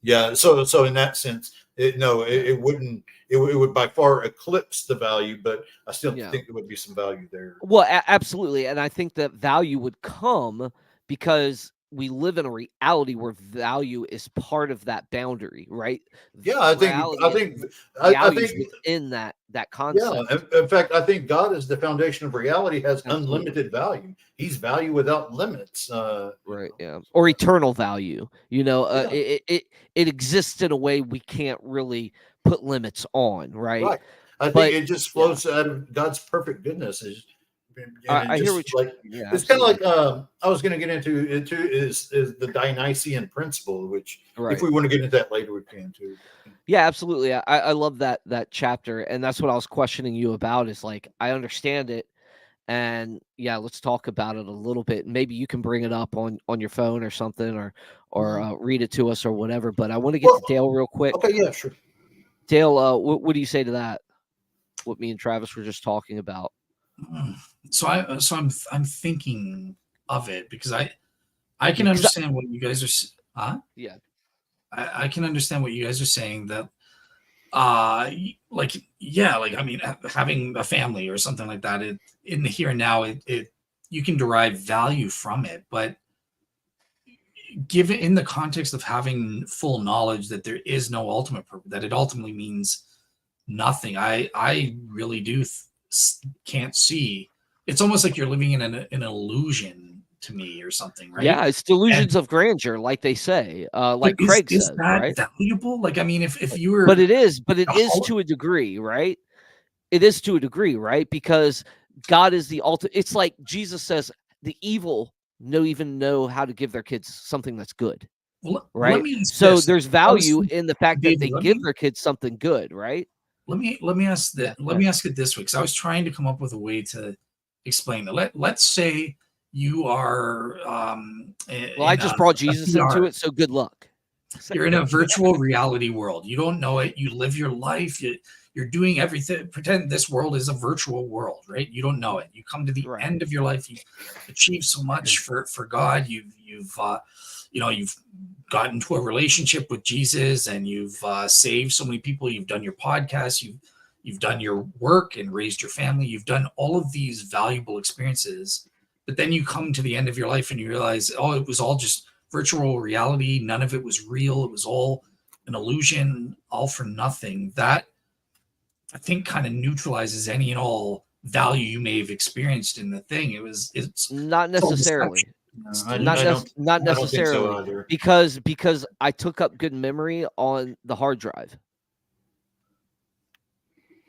yeah. So in that sense, it wouldn't. It would by far eclipse the value, but I still think there would be some value there. Well, absolutely, and I think that value would come because we live in a reality where value is part of that boundary, right? Yeah, I think within that concept. Yeah, in fact, I think God is the foundation of reality, has unlimited value. He's value without limits. Right. Yeah. Or eternal value. It exists in a way we can't really put limits on. Right. I think it just flows out of God's perfect goodness. I hear what you. It's kind of like I was going to get into is the Dionysian principle, which if we want to get into that later, we can too. Yeah, absolutely. I love that chapter, and that's what I was questioning you about. Is like I understand it, and let's talk about it a little bit. Maybe you can bring it up on your phone or something, or read it to us or whatever. But I want to get to Dale real quick. Okay, yeah, sure. Dale, what do you say to that? What me and Travis were just talking about. So I'm thinking of it because I can understand what you guys are. Yeah. I can understand what you guys are saying, that like, yeah, like, I mean, having a family or something like that, in the here and now, it you can derive value from it, but given in the context of having full knowledge that there is no ultimate purpose, that it ultimately means nothing, I really can't see. It's almost like you're living in an illusion to me or something, right? Yeah, it's delusions of grandeur, like they say, like Craig is says, that right? valuable? Like, I mean, if you were, but it is to a degree, right? It is to a degree, right? Because God is the ultimate. It's like Jesus says, the evil don't even know how to give their kids something that's good, right? So there's value in the fact that they give their kids something good, right? Let me ask that. Let me ask it this way, because I was trying to come up with a way to explain it. Let's say you are. Well, I just brought Jesus into it, so good luck. You're in a virtual reality world. You don't know it. You live your life. You're doing everything. Pretend this world is a virtual world, right? You don't know it. You come to the end of your life. You've achieved so much for God. You've gotten to a relationship with Jesus, and you've saved so many people. You've done your podcast. You've done your work and raised your family. You've done all of these valuable experiences. But then you come to the end of your life and you realize, oh, it was all just virtual reality. None of it was real. It was all an illusion, all for nothing. That, I think, kind of neutralizes any and all value you may have experienced in the thing. It's not necessarily. Not necessarily, because I took up good memory on the hard drive.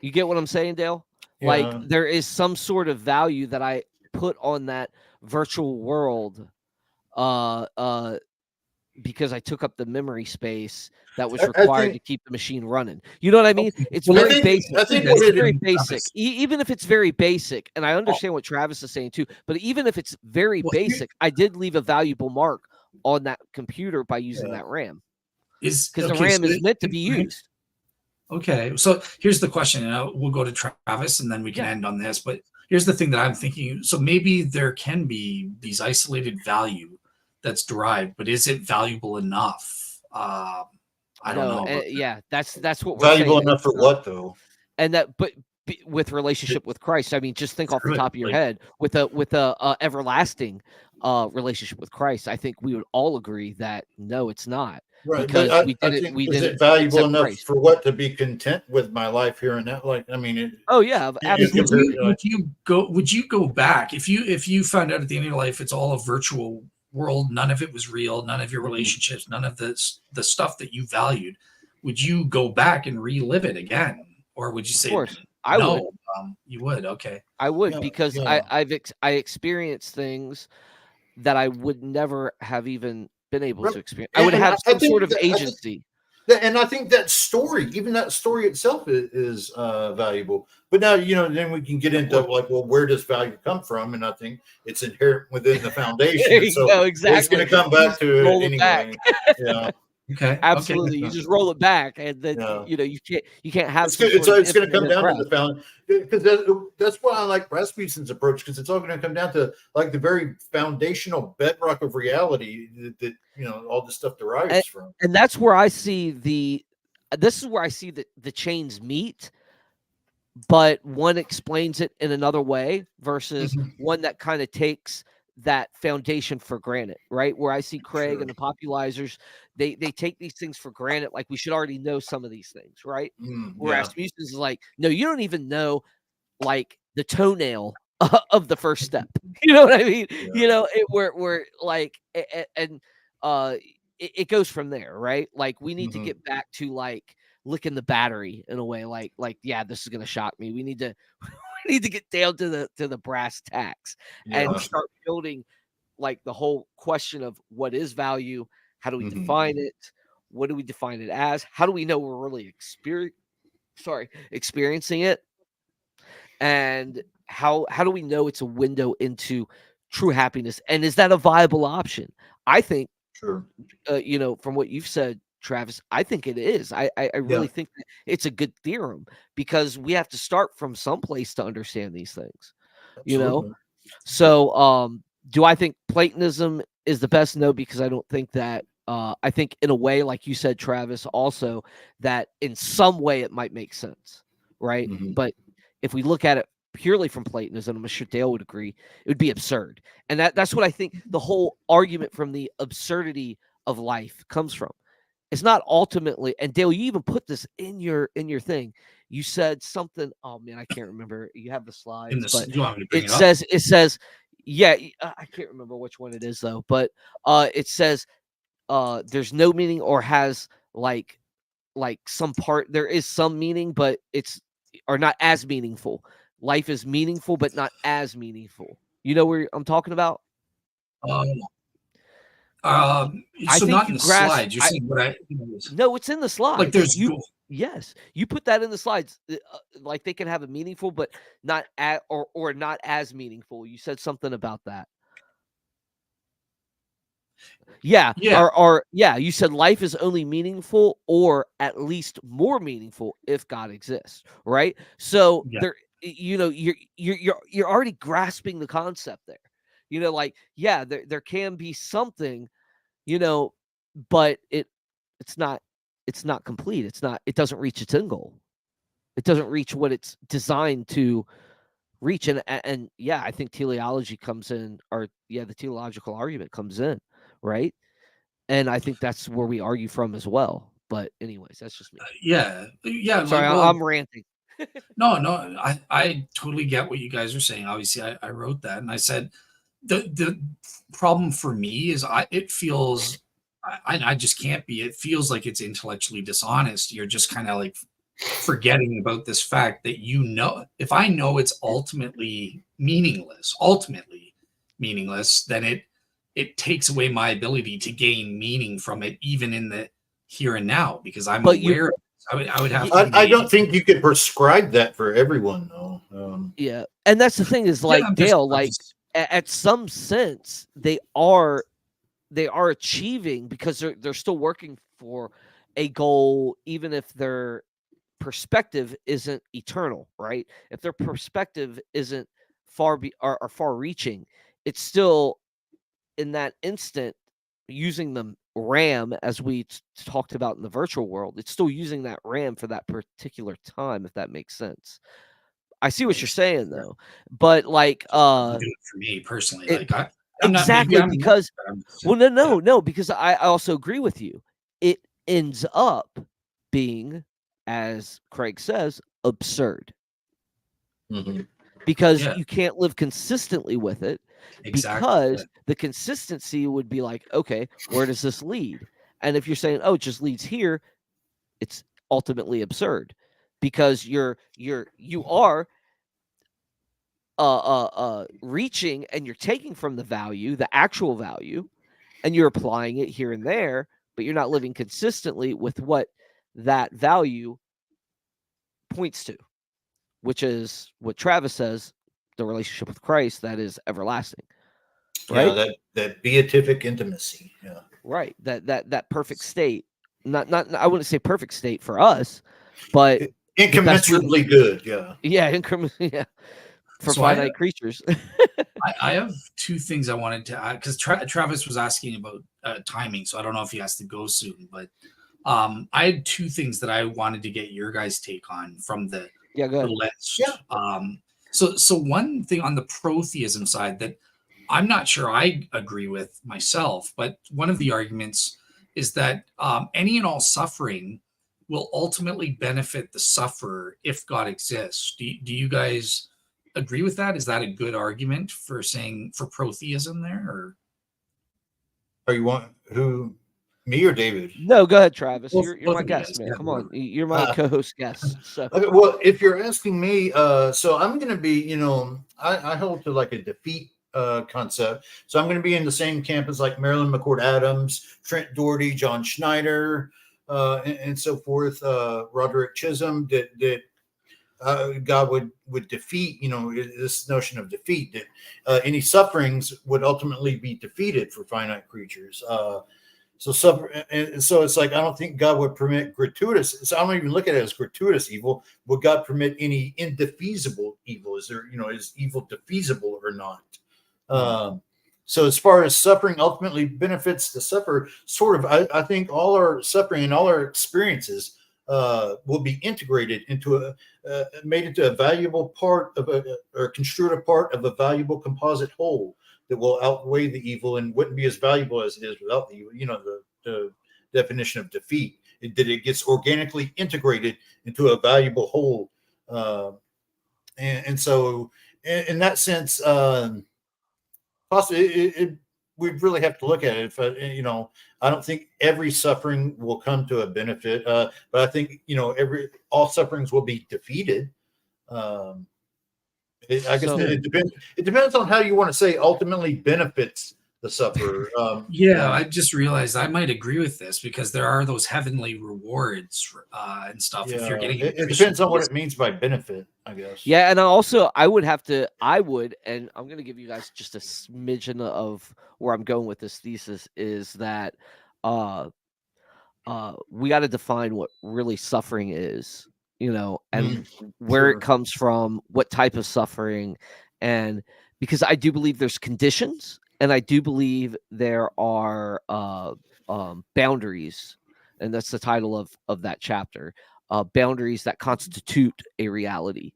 You get what I'm saying, Dale? Yeah. Like, there is some sort of value that I put on that virtual world because I took up the memory space that was required to keep the machine running. You know what I mean? Okay. It's very basic. It's very basic. Even if it's very basic, and I understand what Travis is saying too, but even if it's very basic, I did leave a valuable mark on that computer by using that RAM. Because the RAM is meant to be used. Okay, so here's the question, and we'll go to Travis, and then we can end on this. But here's the thing that I'm thinking. So maybe there can be these isolated value that's derived, but is it valuable enough? I don't know. That's what we're valuable saying. Enough for what, though? And that, but with relationship with Christ, I mean, just think off the top of your head, with a everlasting relationship with Christ, I think we would all agree that no, it's not. Right, because is it valuable enough for what to be content with my life here and now? Like, I mean, absolutely. Would you go back if you found out at the end of your life it's all a virtual world, none of it was real, none of your relationships, none of the stuff that you valued? Would you go back and relive it again, or would you say, of course, I would? You would, okay? I would, because I experienced things that I would never have even been able to experience. I would have some sort of agency. And I think that story, even that story itself, is valuable. But now, then we can get into like, well, where does value come from? And I think it's inherent within the foundation. So exactly. It's going to come back to it anyway. Yeah. Okay. Absolutely. You just roll it back, and then you can't have. It's going to come down to the foundation, because that's why I like Rasmussen's approach, because it's all going to come down to like the very foundational bedrock of reality that all this stuff derives from. And that's where I see the chains meet, but one explains it in another way versus one that kind of takes that foundation for granted, right? Where I see Craig and the popularizers, they take these things for granted, like we should already know some of these things, right? Whereas Rasmussen is like, no, you don't even know like the toenail of the first step. You know what I mean? We're like, and it goes from there, right? Like, we need to get back to like licking the battery in a way, like this is gonna shock me. We need to get down to the brass tacks and start building like the whole question of what is value, how do we define it, what do we define it as, how do we know we're really experiencing it, and how do we know it's a window into true happiness, and is that a viable option? I think from what you've said, Travis, I think it is. I really think that it's a good theorem, because we have to start from someplace to understand these things. Absolutely. So do I think Platonism is the best? No, because I don't think that I think in a way, like you said, Travis, also that in some way it might make sense, right? Mhm. But if we look at it purely from Platonism, I'm sure Dale would agree, it would be absurd. And that's what I think the whole argument from the absurdity of life comes from. It's not ultimately, and Dale, you even put this in your thing. You said something. Oh man, I can't remember. You have the slides, but do you want me to bring it it up? says, yeah, I can't remember which one it is though, but it says there's no meaning or has like some part, there is some meaning, but it's or not as meaningful. Life is meaningful, but not as meaningful. You know where I'm talking about? I So think not you in the grasp. slides. You're saying what I No, it's in the like. slides. There's Yes, you put that in the slides. Like they can have a meaningful, but not or not as meaningful. You said something about that. Yeah, yeah, or yeah, you said life is only meaningful or at least more meaningful if God exists, right? So yeah. there, you're already grasping the concept there. Like yeah, there can be something, but it's not complete. It doesn't reach its end goal. It doesn't reach what it's designed to reach. And yeah, I think teleology comes in, or yeah, the teleological argument comes in, right? And I think that's where we argue from as well. But anyways, that's just me. Yeah. Sorry, Like, well, I'm ranting. no, I totally get what you guys are saying. Obviously, I wrote that and I said the problem for me is it feels I just can't be. It feels like it's intellectually dishonest. You're just kind of like forgetting about this fact that if I know it's ultimately meaningless, then it takes away my ability to gain meaning from it, even in the here and now, because I'm But aware. I would have y- to. I don't think you could prescribe that for everyone, though. yeah, and that's the thing is like Yeah, Dale, like at some sense they are achieving, because they're still working for a goal, even if their perspective isn't eternal, right? If their perspective isn't or far reaching, it's still in that instant using the RAM, as we talked about in the virtual world. It's still using that RAM for that particular time, if that makes sense. I see what you're saying though, but like do it for me personally. Like I'm not, maybe exactly, I'm not, because but I'm just, well no, because I also agree with you. It ends up being, as Craig says, absurd, Mhm. because yeah, you can't live consistently with it, exactly. Yeah. because the consistency would be like, okay, where does this lead? And if you're saying, oh, it just leads here, it's ultimately absurd, because you are reaching, and you're taking from the value, the actual value, and you're applying it here and there, but you're not living consistently with what that value points to, which is what Travis says, the relationship with Christ that is everlasting. Yeah, Right? that beatific intimacy. Yeah. Right. That perfect state. Not I wouldn't say perfect state for us, but the best we Incommensurably good. Yeah. yeah, increment yeah, for So finite creatures. I have two things I wanted to add, because Travis was asking about timing, so I don't know if he has to go soon, but I had two things that I wanted to get your guys' take on from the Yeah, go ahead. list. Yeah. So one thing on the protheism side that I'm not sure I agree with myself, but one of the arguments is that any and all suffering will ultimately benefit the sufferer if God exists. Do you guys agree with that? Is that a good argument for saying for protheism there? Or you want me or David? No, go ahead, Travis. Both, You're both my of you guest, guys? man. Yeah, Come on. whatever. You're my co-host guest. So Okay, well, if you're asking me, so I'm going to be, I hold to like a defeat concept. So I'm going to be in the same camp as like Marilyn McCord Adams, Trent Doherty, John Schneider, and so forth, Roderick Chisholm, that God would defeat, this notion of defeat, that any sufferings would ultimately be defeated for finite creatures. So it's like I don't think God would permit gratuitous. So I don't even look at it as gratuitous evil. Would God permit any indefeasible evil? Is evil defeasible or not? So as far as suffering ultimately benefits the sufferer, sort of, I think all our suffering and all our experiences will be integrated into made into a valuable part of or construed a part of a valuable composite whole that will outweigh the evil and wouldn't be as valuable as it is without the evil. The definition of defeat, that it gets organically integrated into a valuable whole. And so in that sense, possibly we'd really have to look at it. I don't think every suffering will come to a benefit, but I think all sufferings will be defeated. I guess it depends. It depends on how you want to say ultimately benefits the sufferer. I just realized I might agree with this, because there are those heavenly rewards and stuff. Yeah, if you're getting it depends on what it means by benefit, I guess. Yeah, and I would, and I'm going to give you guys just a smidgen of where I'm going with this thesis, is that we got to define what really suffering is, and where it comes from, what type of suffering, and because I do believe there's conditions, and I do believe there are boundaries, and that's the title of that chapter. Boundaries that constitute a reality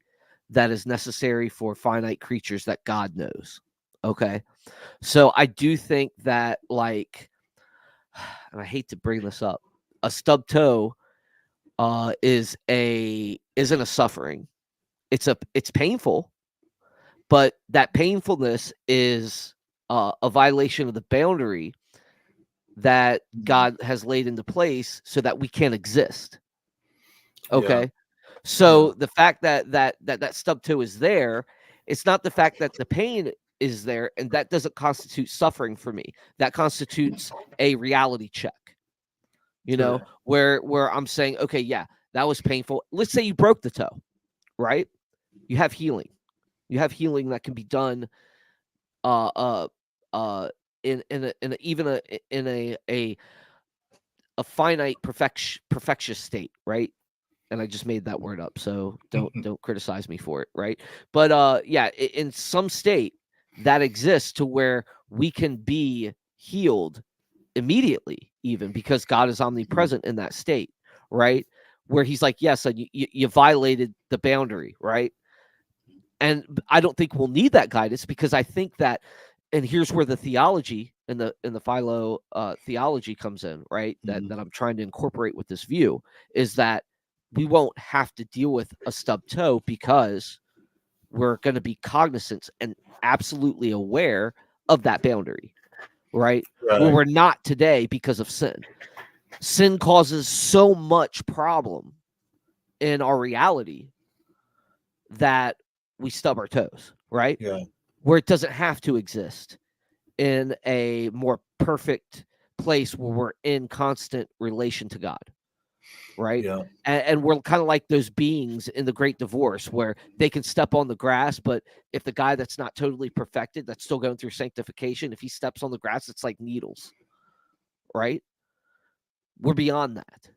that is necessary for finite creatures that God knows. Okay. So I do think that, like, and I hate to bring this up, a stub toe isn't a suffering. It's painful, but that painfulness is a violation of the boundary that God has laid into place so that we can't exist. Okay. Yeah. So the fact that stub toe is there, it's not the fact that the pain is there, and that doesn't constitute suffering for me. That constitutes a reality check. Where I'm saying, okay, yeah, that was painful. Let's say you broke the toe, right? You have healing. You have healing that can be done in a finite perfectious state, right? And I just made that word up, so don't criticize me for it, right? But in some state that exists to where we can be healed immediately, even because God is omnipresent in that state, right? Where he's like, yes, you violated the boundary, right? And I don't think we'll need that guidance, because I think that, and here's where the theology and the philo theology comes in, right? That I'm trying to incorporate with this view, is that we won't have to deal with a stub toe because we're going to be cognizant and absolutely aware of that boundary, right? Where we're not today because of sin. Sin causes so much problem in our reality that we stub our toes, right? Yeah. Where it doesn't have to exist in a more perfect place where we're in constant relation to God. Right. Yeah. And we're kind of like those beings in the Great Divorce, where they can step on the grass, but if the guy that's not totally perfected, that's still going through sanctification, if he steps on the grass, it's like needles. Right. We're beyond that,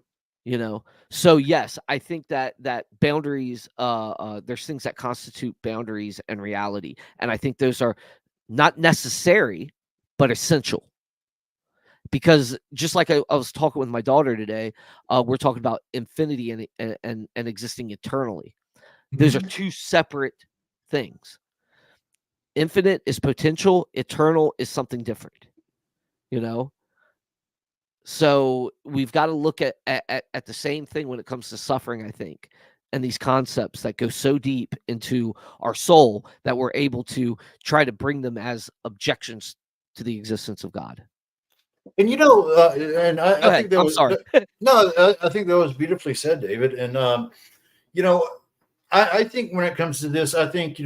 So yes, I think that boundaries, there's things that constitute boundaries and reality. And I think those are not necessary, but essential. Because just like I was talking with my daughter today, we're talking about infinity and existing eternally. Those are two separate things. Infinite is potential. Eternal is something different, So we've got to look at the same thing when it comes to suffering, I think, and these concepts that go so deep into our soul that we're able to try to bring them as objections to the existence of God. And and I think that I'm was sorry. I think that was beautifully said, David. And I think when it comes to this, I think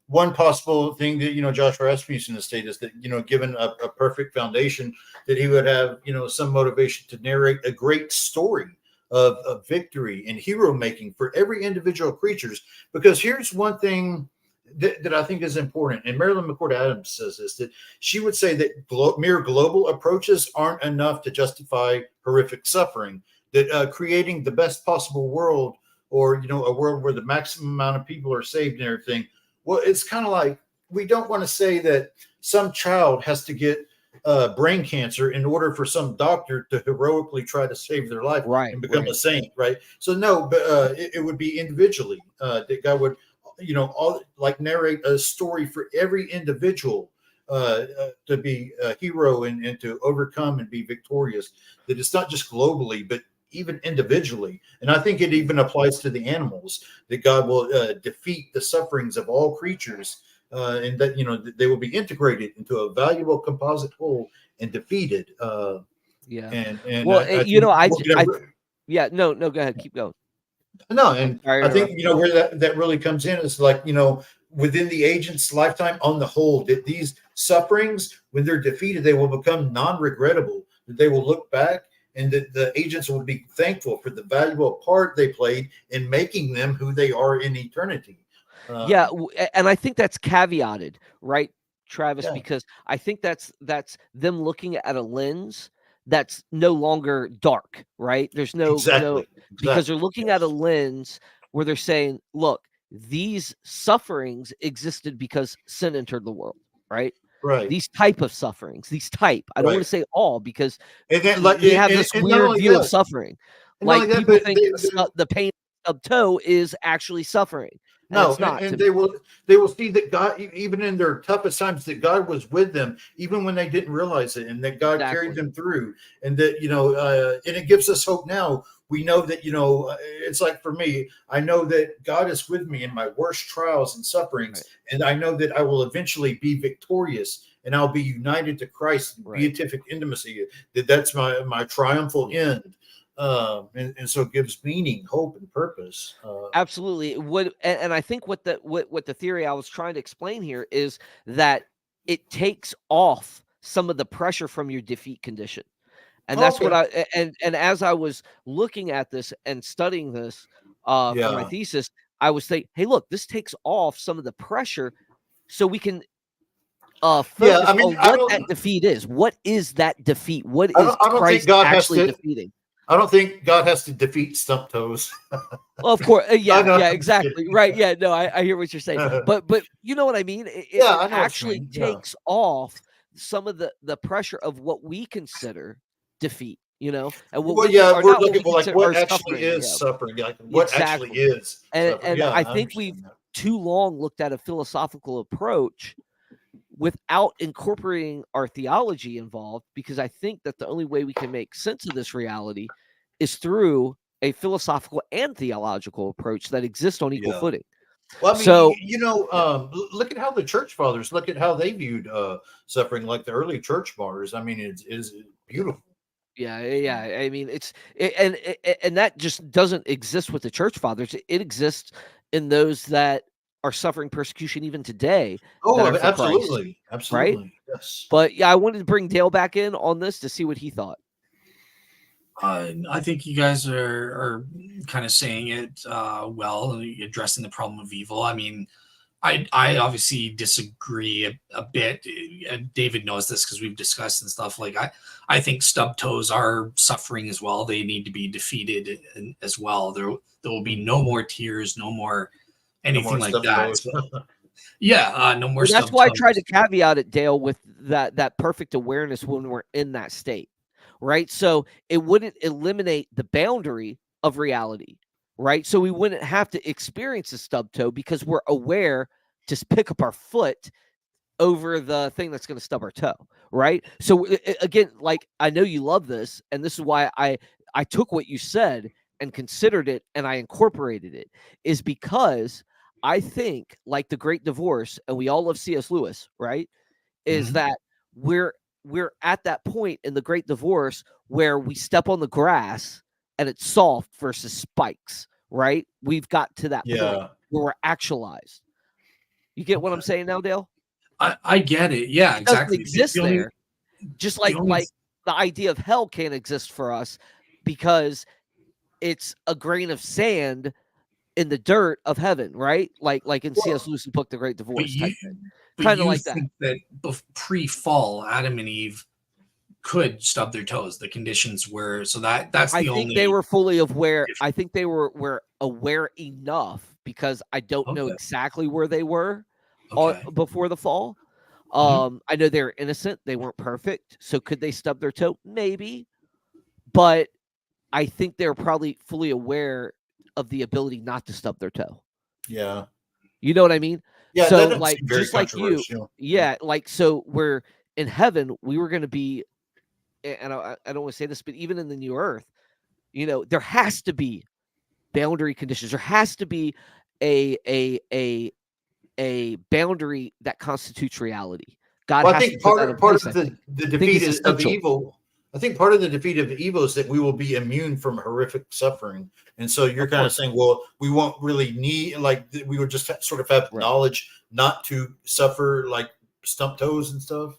one possible thing that Josh Rasmussen has stated is that given a perfect foundation, that he would have some motivation to narrate a great story of victory and hero making for every individual creatures. Because here's one thing that I think is important, and Marilyn McCord Adams says this, that she would say that mere global approaches aren't enough to justify horrific suffering, that creating the best possible world, or a world where the maximum amount of people are saved and everything, well, it's kind of like, we don't want to say that some child has to get brain cancer in order for some doctor to heroically try to save their life and become a saint, right? So no, but it would be individually that God would, narrate a story for every individual to be a hero and to overcome and be victorious. That it's not just globally, but even individually. And I think it even applies to the animals, that God will defeat the sufferings of all creatures. And that they will be integrated into a valuable composite whole and defeated. No, go ahead, keep going. No, and I think where that really comes in is within the agent's lifetime, on the whole, that these sufferings, when they're defeated, they will become non-regrettable. That they will look back, and that the agents will be thankful for the valuable part they played in making them who they are in eternity. And I think that's caveated, right, Travis? Yeah. Because I think that's them looking at a lens that's no longer dark, right? There's exactly. Because they're looking at a lens where they're saying, look, these sufferings existed because sin entered the world, right? Right. These type of sufferings, I don't want to say all, because we have this weird view of suffering. Like people think the pain of toe is actually suffering. No, and they will see that God, even in their toughest times, that God was with them, even when they didn't realize it, and that God carried them through, and that and it gives us hope now. We know that it's like, for me, I know that God is with me in my worst trials and sufferings, and I know that I will eventually be victorious, and I'll be united to Christ, beatific intimacy. That's my triumphal end. And so it gives meaning, hope, and purpose. Absolutely. And I think what the theory I was trying to explain here is that it takes off some of the pressure from your defeat condition. And that's what and as I was looking at this and studying this for my thesis, I was thinking, hey, look, this takes off some of the pressure, so we can focus on what that defeat is. What is that defeat? What is Christ actually defeating? I don't think God has to defeat stump toes. Well, of course, exactly, right. Yeah, no, I hear what you're saying, but you know what I mean. It actually takes off some of the pressure of what we consider defeat. And what we're looking for, like what actually is suffering, like what actually is. And I think we've too long looked at a philosophical approach without incorporating our theology involved, because I think that the only way we can make sense of this reality is through a philosophical and theological approach that exists on equal footing. Well, I mean, look at how the church fathers, look at how they viewed suffering, like the early church martyrs. I mean, it's beautiful. Yeah. I mean, and that just doesn't exist with the church fathers. It exists in those that are suffering persecution even today. Oh, absolutely. Christ, absolutely. Right? Yes. But I wanted to bring Dale back in on this to see what he thought. I think you guys are kind of saying it well, addressing the problem of evil. I mean, I obviously disagree a bit. David knows this because we've discussed and stuff. Like I think stub toes are suffering as well. They need to be defeated as well. There will be no more tears, no more anything like that. So, no more. That's why I tried to caveat it, Dale, with that perfect awareness when we're in that state, right? So it wouldn't eliminate the boundary of reality, right? So we wouldn't have to experience a stub toe because we're aware to pick up our foot over the thing that's going to stub our toe, right? So again, like, I know you love this, and this is why I took what you said and considered it and I incorporated it, is because I think, like the Great Divorce, and we all love C.S. Lewis, right? Is that we're at that point in the Great Divorce where we step on the grass and it's soft versus spikes, right? We've got to that point where we're actualized. You get what I'm saying now, Dale? I get it. Yeah, exactly. It doesn't exist there. Just like the idea of hell can't exist for us because it's a grain of sand in the dirt of heaven, right? Like in C.S. Lewis' book, The Great Divorce. Kind of like that pre-fall, Adam and Eve could stub their toes. The conditions were so that's the only. I think they were fully aware. I think they were aware enough, because I don't know exactly where they were before the fall. I know they're innocent. They weren't perfect. So could they stub their toe? Maybe. But I think they're probably fully aware of the ability not to stub their toe. Yeah. You know what I mean? Yeah. So That like, very just like you, controversial. yeah, like, so we're in heaven, we were going to be, and I don't want to say this, but even in the new earth, you know, there has to be boundary conditions. There has to be a boundary that constitutes reality. God Well, I has to think put that in part place. of I think. the I think defeat it's of essential. evil. I think part of the defeat of evil is that we will be immune from horrific suffering. And so you're kind of saying, well, we won't really need, like, we would just sort of have Right. knowledge not to suffer like stump toes and stuff.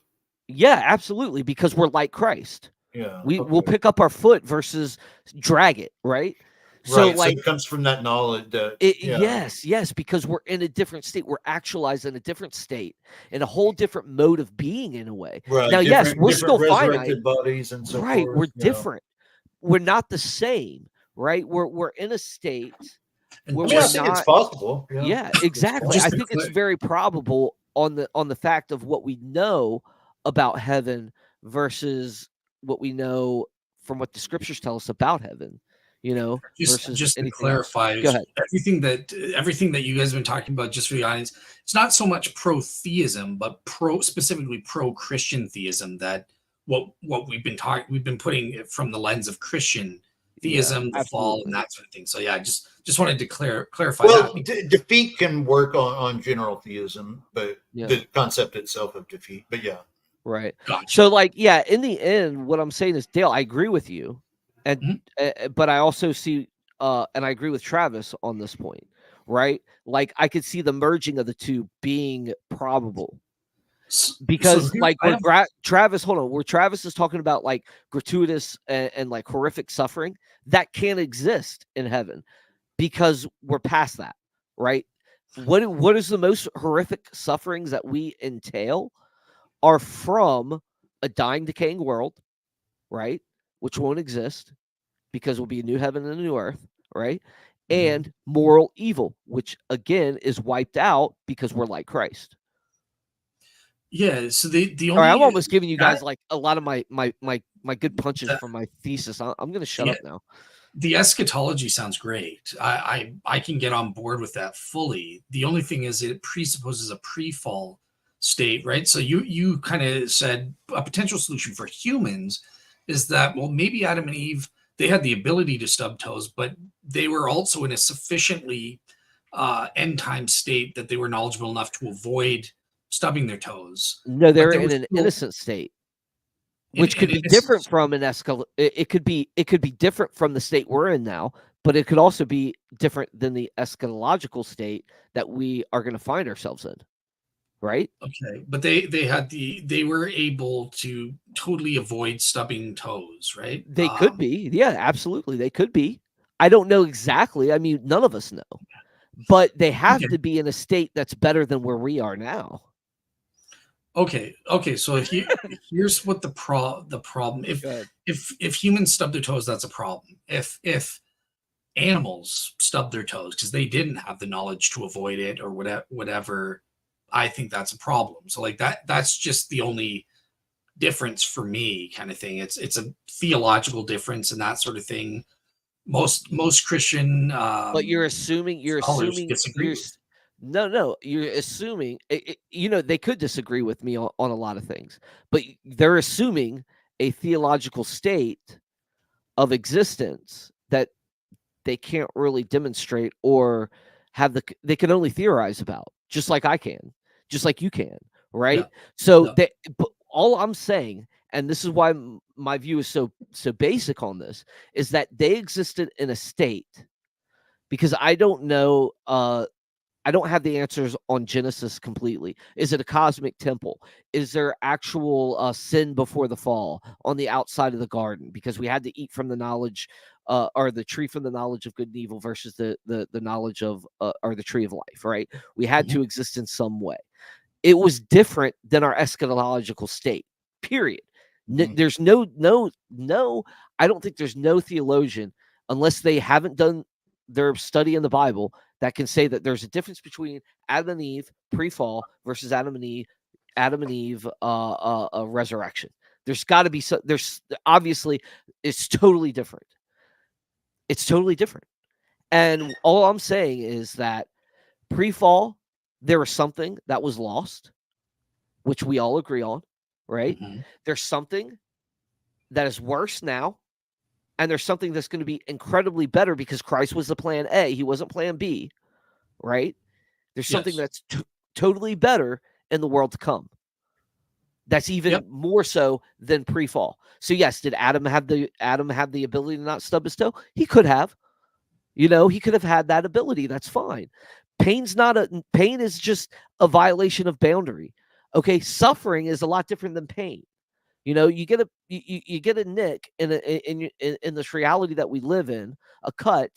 Yeah, absolutely, because we're like Christ. Yeah. We'll Okay. pick up our foot versus drag it, right? So Right. like, So it comes from that knowledge that, yeah. yes, because we're in a different state. We're actualized in a different state, in a whole different mode of being, in a way. Right. Now, yes, we're different still finite, resurrected bodies and so right? forth. We're Yeah. different. We're not the same, right? We're in a state where I mean, I we're think it's not. possible. Yeah, It's exactly. Just I to think it's clear- very probable on the fact of what we know about heaven versus what we know from what the scriptures tell us about heaven. You know, versus just to anything else. clarify, Go ahead. everything that you guys have been talking about, just for the audience, it's not so much pro-theism, but specifically pro-Christian theism. That what we've been putting it from the lens of Christian theism, the fall, and that sort of thing. So yeah, just wanted to clarify well, that. defeat can work on general theism, but Yeah. the concept itself of defeat. But yeah. Right. Gotcha. So, like, yeah, in the end, what I'm saying is, Dale, I agree with you, and but I also see, and I agree with Travis on this point, right? Like, I could see the merging of the two being probable, because So like where Travis, hold on, where Travis is talking about like gratuitous and like horrific suffering, that can't exist in heaven because we're past that, right? What is the most horrific sufferings that we entail are from a dying, decaying world, right? Which won't exist because we'll be a new heaven and a new earth, right? And moral evil, which again is wiped out because we're like Christ. Yeah. So the All only right, I'm almost giving you guys like a lot of my good punches from my thesis. I'm going to shut up now. The eschatology sounds great. I can get on board with that fully. The only thing is it presupposes a pre-fall state, right? So you kind of said a potential solution for humans is that, well, maybe Adam and Eve, they had the ability to stub toes, but they were also in a sufficiently end time state that they were knowledgeable enough to avoid stubbing their toes. No, they're in an innocent state, which could be different from an it could be different from the state we're in now, but it could also be different than the eschatological state that we are going to find ourselves in. Right. Okay. But they were able to totally avoid stubbing toes, right? They could be. Yeah, absolutely. They could be. I don't know exactly. I mean, none of us know, but they have to be in a state that's better than where we are now. Okay. So here's what the problem. If humans stub their toes, that's a problem. If animals stub their toes because they didn't have the knowledge to avoid it or whatever, I think that's a problem. So like that's just the only difference for me, kind of thing. It's a theological difference and that sort of thing. Most Christian but you're assuming disagree. No, you're assuming you know, they could disagree with me on a lot of things, but they're assuming a theological state of existence that they can't really demonstrate or they can only theorize about, just like I can, just like you can, right? Yeah. So but all I'm saying, and this is why my view is so basic on this, is that they existed in a state, because I don't know, I don't have the answers on Genesis completely. Is it a cosmic temple? Is there actual sin before the fall on the outside of the garden? Because we had to eat from the knowledge, or the tree from the knowledge of good and evil versus the knowledge of, or the tree of life, right? We had to exist in some way. It was different than our eschatological state, period. There's no, I don't think there's no theologian, unless they haven't done their study in the Bible, that can say that there's a difference between Adam and Eve pre-fall versus Adam and Eve Adam and Eve a resurrection. There's got to be there's obviously it's totally different. It's totally different. And all I'm saying is that pre-fall, there was something that was lost, which we all agree on, right? Mm-hmm. There's something that is worse now, and there's something that's going to be incredibly better because Christ was the plan A. He wasn't plan B, right? There's something that's totally better in the world to come. That's even more so than pre-fall. So yes, did Adam have the ability to not stub his toe? He could have. You know, he could have had that ability. That's fine. Pain is just a violation of boundary. Okay, suffering is a lot different than pain. You know, you get a nick in this reality that we live in, a cut.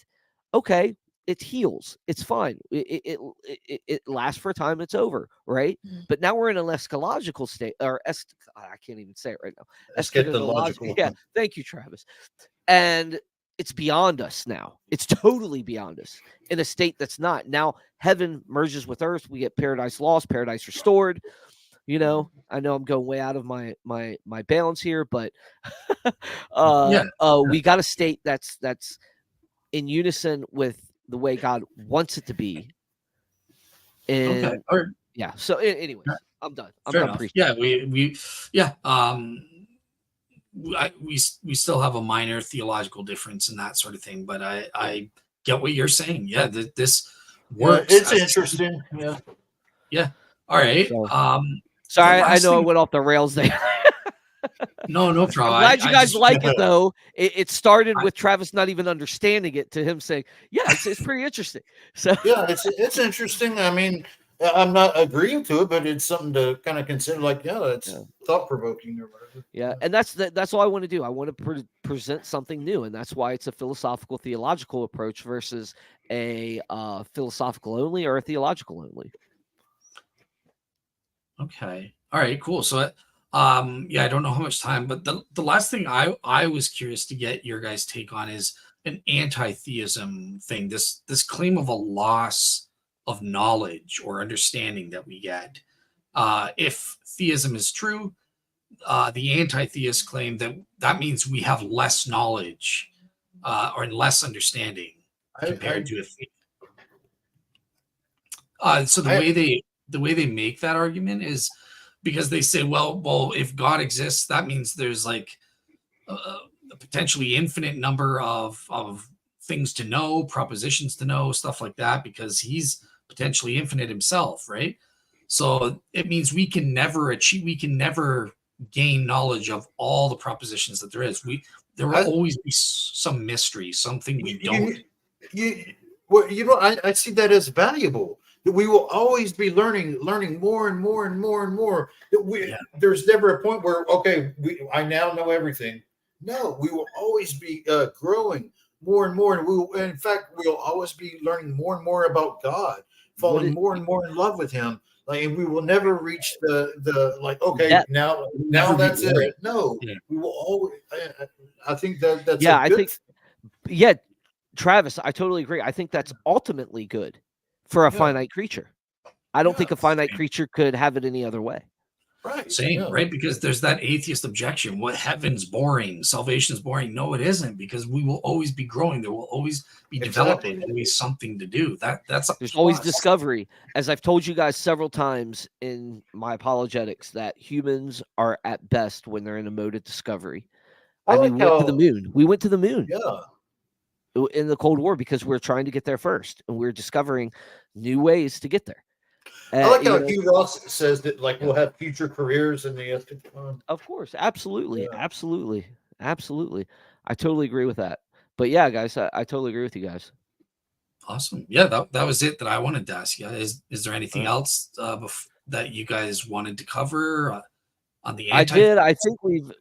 Okay, it heals. It's fine. It lasts for a time. It's over, right? Mm-hmm. But now we're in an eschatological state, or I can't even say it right now. Eschatological. Yeah, thank you, Travis. And it's beyond us now. It's totally beyond us in a state that's not. Now heaven merges with earth. We get paradise lost, paradise restored. You know, I know I'm going way out of my balance here, but we got a state that's in unison with the way God wants it to be. And yeah. So anyways, I'm done. I'm done preaching. Yeah, we still have a minor theological difference and that sort of thing, but I get what you're saying. Yeah, this works. It's interesting. Yeah. All right. Sorry, I know I went off the rails there. No problem. I'm glad you guys like it though. It started with Travis not even understanding it to him saying, "Yeah, it's pretty interesting." So yeah, it's interesting. I mean, I'm not agreeing to it, but it's something to kind of consider. Like, it's thought provoking or whatever. Yeah, and that's all I want to do. I want to present something new, and that's why it's a philosophical theological approach versus a philosophical only or a theological only. Okay. All right, cool. So I don't know how much time, but the last thing I was curious to get your guys' take on is an anti-theism thing. This claim of a loss of knowledge or understanding that we get. If theism is true, the anti-theists claim that means we have less knowledge or less understanding compared to a theist. So the way they make that argument is because they say, well, if God exists, that means there's like a potentially infinite number of things to know, propositions to know, stuff like that, because he's potentially infinite himself, right? So it means we can never gain knowledge of all the propositions that there is. There will always be some mystery, something we don't. I see that as valuable. We will always be learning more and more and more and more. There's never a point where, I now know everything. No, we will always be growing more and more. And in fact, we'll always be learning more and more about God, falling more and more in love with him. And we will never reach now that's it. No, we will always. I think that's Travis, I totally agree. I think that's ultimately good for a finite creature. I don't think a finite creature could have it any other way. Right. Same, right? Because there's that atheist objection. What, heaven's boring, salvation is boring. No, it isn't, because we will always be growing. There will always be developing, always something to do. There's always discovery. As I've told you guys several times in my apologetics, that humans are at best when they're in a mode of discovery. We went to the moon. We went to the moon. In the Cold War because we're trying to get there first, and we're discovering new ways to get there. I like how Hugh Ross says that, we'll have future careers in the eschatology. Of course, absolutely. I totally agree with that. But yeah, guys, I totally agree with you guys. Awesome. Yeah, that was it that I wanted to ask you. Is there anything else that you guys wanted to cover on the? I think we've.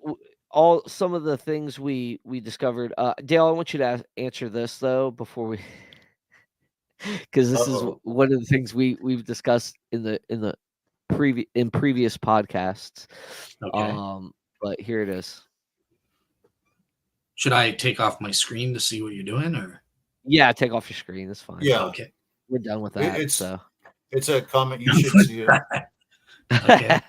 Some of the things we discovered. Dale, I want you to answer this though before we, because this is one of the things we've discussed in previous podcasts. Okay. But here it is. Should I take off my screen to see what you're doing, or? Yeah, take off your screen. That's fine. Yeah. Okay. We're done with that. It's a comment you should see. Okay.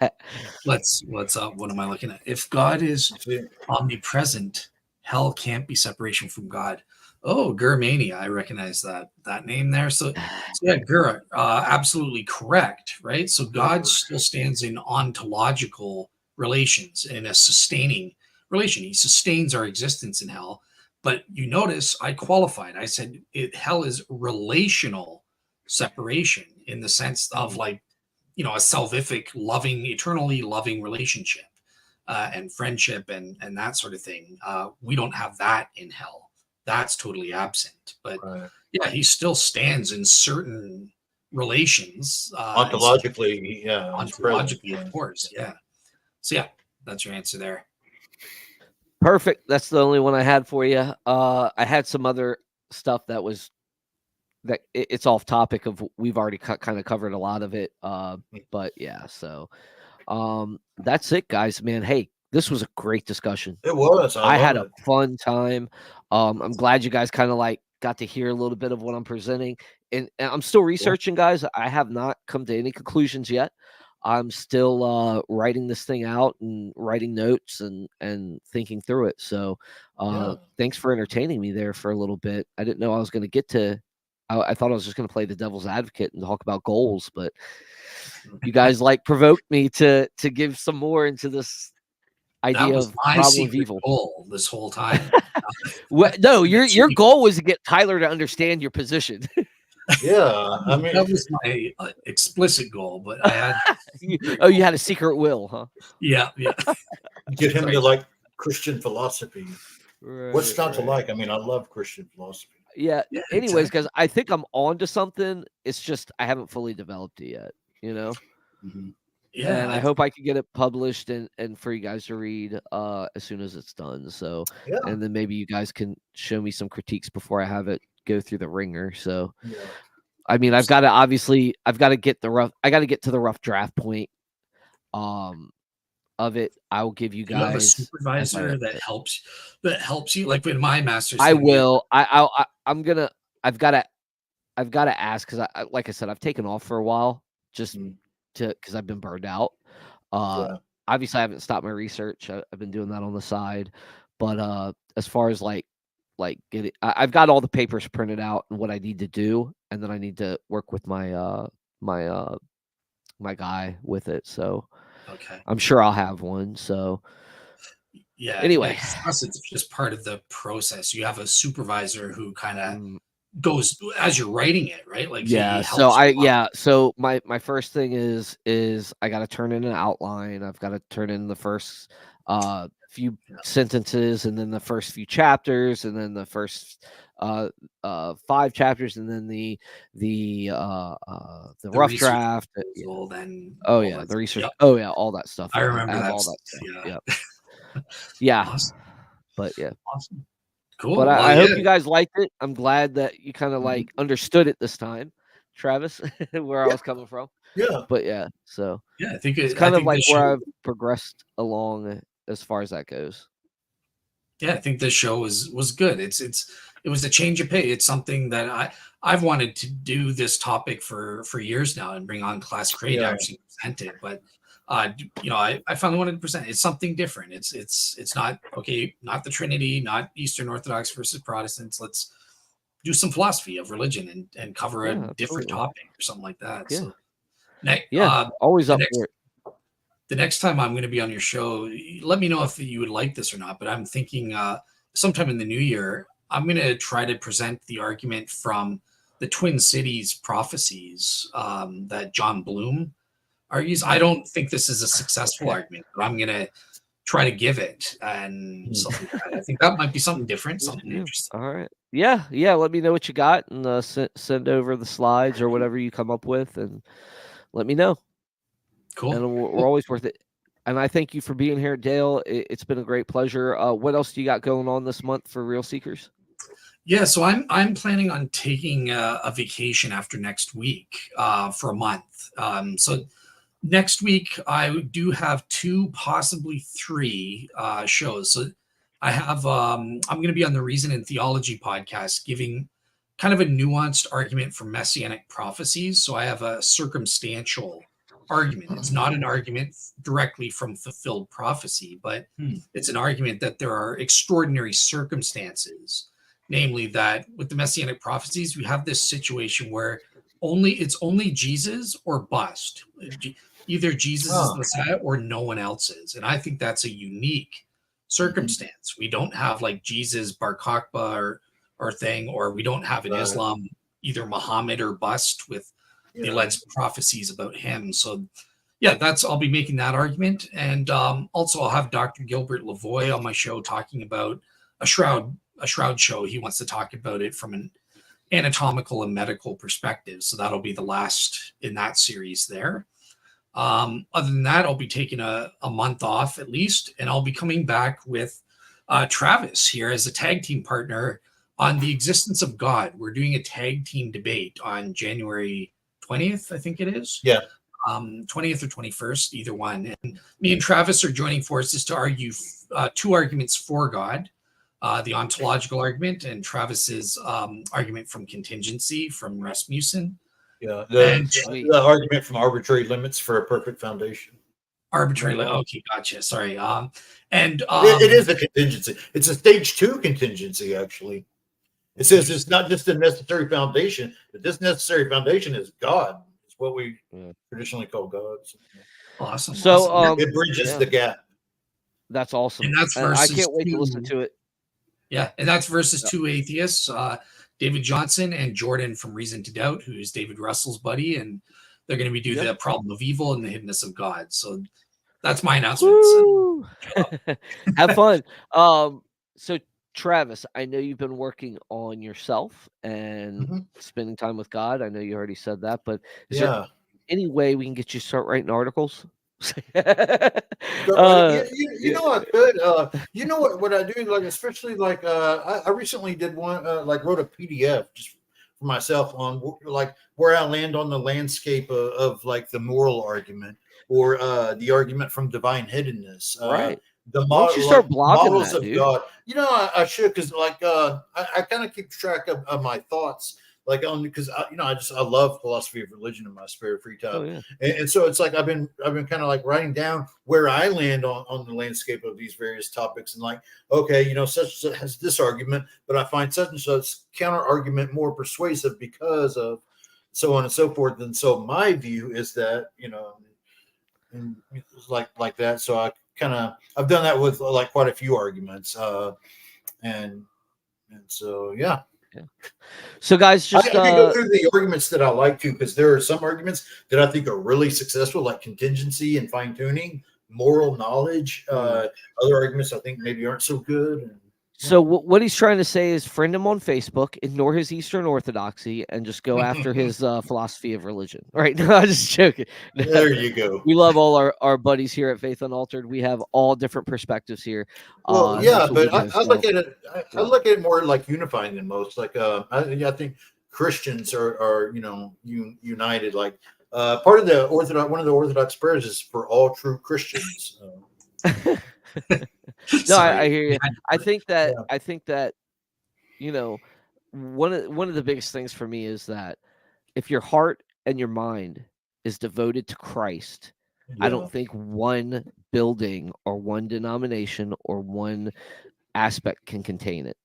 What am I looking at? If God is See, omnipresent, hell can't be separation from God. Oh, Gurmania, I recognize that name there. So yeah, Gur, absolutely correct, right? So God still stands in ontological relations, in a sustaining relation. He sustains our existence in hell. But you notice I qualified. I said hell is relational separation in the sense of like, a salvific, loving, eternally loving relationship. And friendship and that sort of thing. We don't have that in hell. That's totally absent. But yeah, he still stands in certain relations. ontologically, yeah, Ontologically, of course. Yeah. So yeah, that's your answer there. Perfect. That's the only one I had for you. I had some other stuff that it's off topic of we've already kind of covered a lot of it. But yeah, so that's it, guys. Man, hey, this was a great discussion. It was. I had a fun time. I'm glad you guys kind of like got to hear a little bit of what I'm presenting, and I'm still researching, guys. I have not come to any conclusions yet. I'm still writing this thing out and writing notes and thinking through it. So thanks for entertaining me there for a little bit. I didn't know I was going to get to. I thought I was just going to play the devil's advocate and talk about goals, but you guys like provoked me to give some more into this idea that was of my problem of evil goal this whole time. No, your goal was to get Tyler to understand your position. Yeah, I mean that was my explicit goal, but I had you had a secret will, huh? Yeah. get him to like Christian philosophy. What's not to like? I mean, I love Christian philosophy. Yeah. Anyways, guys, I think I'm on to something. It's just I haven't fully developed it yet, Mm-hmm. Yeah, and I hope I can get it published and for you guys to read as soon as it's done. So and then maybe you guys can show me some critiques before I have it go through the ringer. So I mean, I've got to get to the rough draft point of it. I'll give you guys you have a supervisor that helps you. Like in my master's, I will. I'm gonna. I've got to ask because like I said, I've taken off for a while just because I've been burned out. Obviously, I haven't stopped my research. I've been doing that on the side, but as far as like getting, I've got all the papers printed out and what I need to do, and then I need to work with my my guy with it. So I'm sure I'll have one. So anyway, it's just part of the process. You have a supervisor who kind of goes as you're writing it, right? Like so my first thing is I got to turn in an outline. I've got to turn in the first few sentences, and then the first few chapters, and then the first 5 chapters, and then the rough draft. Then the research. All that stuff. I remember that. All that stuff. Yeah. Awesome. But awesome. Cool. But I hope you guys liked it. I'm glad that you kind of like understood it this time, Travis, where I was coming from. Yeah. But so I think it's kind of like where I've progressed along as far as that goes. Yeah, I think this show was good. It was a change of pace. It's something that I've wanted to do this topic for years now and bring on Class Craig to actually present it. But I finally wanted to present. It's something different. It's not not the Trinity, not Eastern Orthodox versus Protestants. Let's do some philosophy of religion and cover a different topic or something like that. Yeah. So, always up for it. The next time I'm going to be on your show, let me know if you would like this or not. But I'm thinking sometime in the new year, I'm going to try to present the argument from the Twin Cities prophecies that John Bloom argues. I don't think this is a successful argument, but I'm going to try to give it. And something like that. I think that might be something different, something interesting. All right. Yeah. Let me know what you got and send over the slides or whatever you come up with and let me know. Cool. And we're always worth it. And I thank you for being here, Dale. It's been a great pleasure. What else do you got going on this month for Real Seekers? Yeah, so I'm planning on taking a vacation after next week for a month. So next week I do have 2, possibly 3 shows. So I have I'm going to be on the Reason and Theology podcast, giving kind of a nuanced argument for messianic prophecies. So I have a circumstantial argument. It's not an argument directly from fulfilled prophecy, but it's an argument that there are extraordinary circumstances, namely that with the messianic prophecies, we have this situation where it's only Jesus or bust. Either Jesus is the Messiah or no one else is. And I think that's a unique circumstance. We don't have like Jesus Bar Kokhba or thing, or we don't have in Islam either Muhammad or bust with the alleged prophecies about him. So yeah, I'll be making that argument. And also I'll have Dr. Gilbert Lavoie on my show talking about a shroud show. He wants to talk about it from an anatomical and medical perspective. So that'll be the last in that series there. Other than that, I'll be taking a month off at least, and I'll be coming back with Travis here as a tag team partner on the existence of God. We're doing a tag team debate on January 20th, I think it is. Yeah. 20th or 21st, either one. And me and Travis are joining forces to argue two arguments for God, the ontological argument and Travis's argument from contingency from Rasmussen. Yeah, the argument from arbitrary limits for a perfect foundation. Okay, gotcha. Sorry. It is a contingency. It's a stage 2 contingency, actually. It says it's not just a necessary foundation, but this necessary foundation is God. It's what we traditionally call God. Awesome. So it bridges the gap. That's awesome. And that's I can't wait to listen to it. Yeah, and that's versus two atheists, David Johnson and Jordan from Reason to Doubt, who is David Russell's buddy, and they're going to be doing the problem of evil and the hiddenness of God. So that's my announcement. Have fun. So Travis, I know you've been working on yourself and spending time with God. I know you already said that, but is there any way we can get you to start writing articles? You know, I could. You know what I do, like, especially like I recently did one, like wrote a PDF just for myself on like where I land on the landscape of like the moral argument or the argument from divine hiddenness. Right. The Why don't you start blogging models that, of dude? God. You know, I should, because like I kind of keep track of my thoughts. Like because I love philosophy of religion in my spare free time, and so it's like I've been kind of like writing down where I land on the landscape of these various topics, and like, okay, such has this argument, but I find such and such counter argument more persuasive because of so on and so forth. And so my view is that and it's like that. So I've done that with like quite a few arguments, and so yeah. So guys, just I can go through the arguments that I like to, because there are some arguments that I think are really successful, like contingency and fine tuning, moral knowledge. Other arguments I think maybe aren't so good. So what he's trying to say is friend him on Facebook, ignore his Eastern Orthodoxy, and just go after his philosophy of religion. Right? No, I'm just joking. There you go. We love all our buddies here at Faith Unaltered. We have all different perspectives here. Well, but I look at it. I look at it more like unifying than most. Like I think Christians are united. Like part of the one of the Orthodox prayers is for all true Christians. No, I hear you. I think that one of the biggest things for me is that if your heart and your mind is devoted to Christ, I don't think one building or one denomination or one aspect can contain it.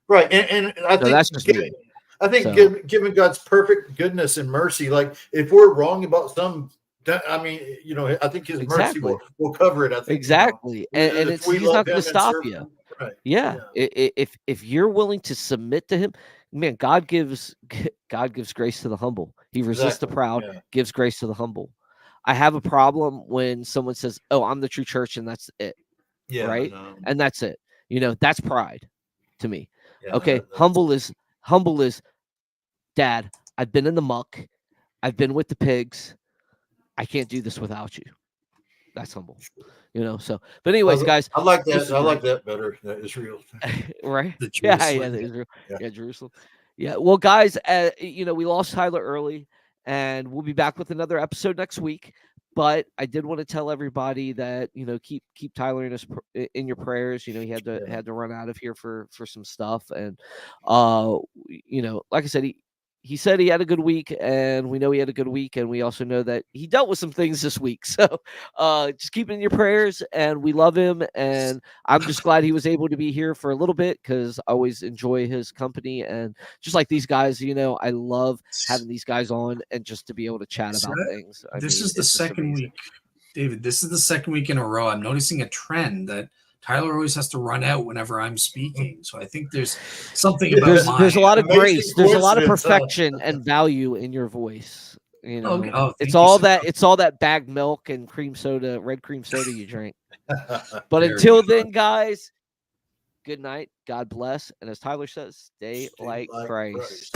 Right, and I think that's just me. I think given God's perfect goodness and mercy, like if we're wrong about some. I mean, I think His mercy will cover it. I think exactly, and he's not going to stop you. Right. Yeah, if you're willing to submit to Him, man, God gives grace to the humble. He resists the proud, gives grace to the humble. I have a problem when someone says, "Oh, I'm the true church," and that's it. Yeah, right, and that's it. That's pride to me. Yeah, okay, humble is Dad. I've been in the muck. I've been with the pigs. I can't do this without you. That's humble, So, but anyways, guys, I like that. I like that better. That Israel, right? The Israel, Jerusalem. Yeah. Well, guys, we lost Tyler early, and we'll be back with another episode next week. But I did want to tell everybody that keep Tyler in your prayers. He had to run out of here for some stuff, and like I said, he said he had a good week, and we know he had a good week, and we also know that he dealt with some things this week. So just keep in your prayers, and we love him, and I'm just glad he was able to be here for a little bit because I always enjoy his company, and just like these guys, I love having these guys on and just to be able to chat about things. This is the second week, David. This is the second week in a row. I'm noticing a trend that Tyler always has to run out whenever I'm speaking. So I think there's something about there's a lot of grace. There's a lot of perfection and value in your voice. It's all that bagged milk and cream soda, red cream soda you drink. But until then, guys, good night. God bless. And as Tyler says, stay like Christ.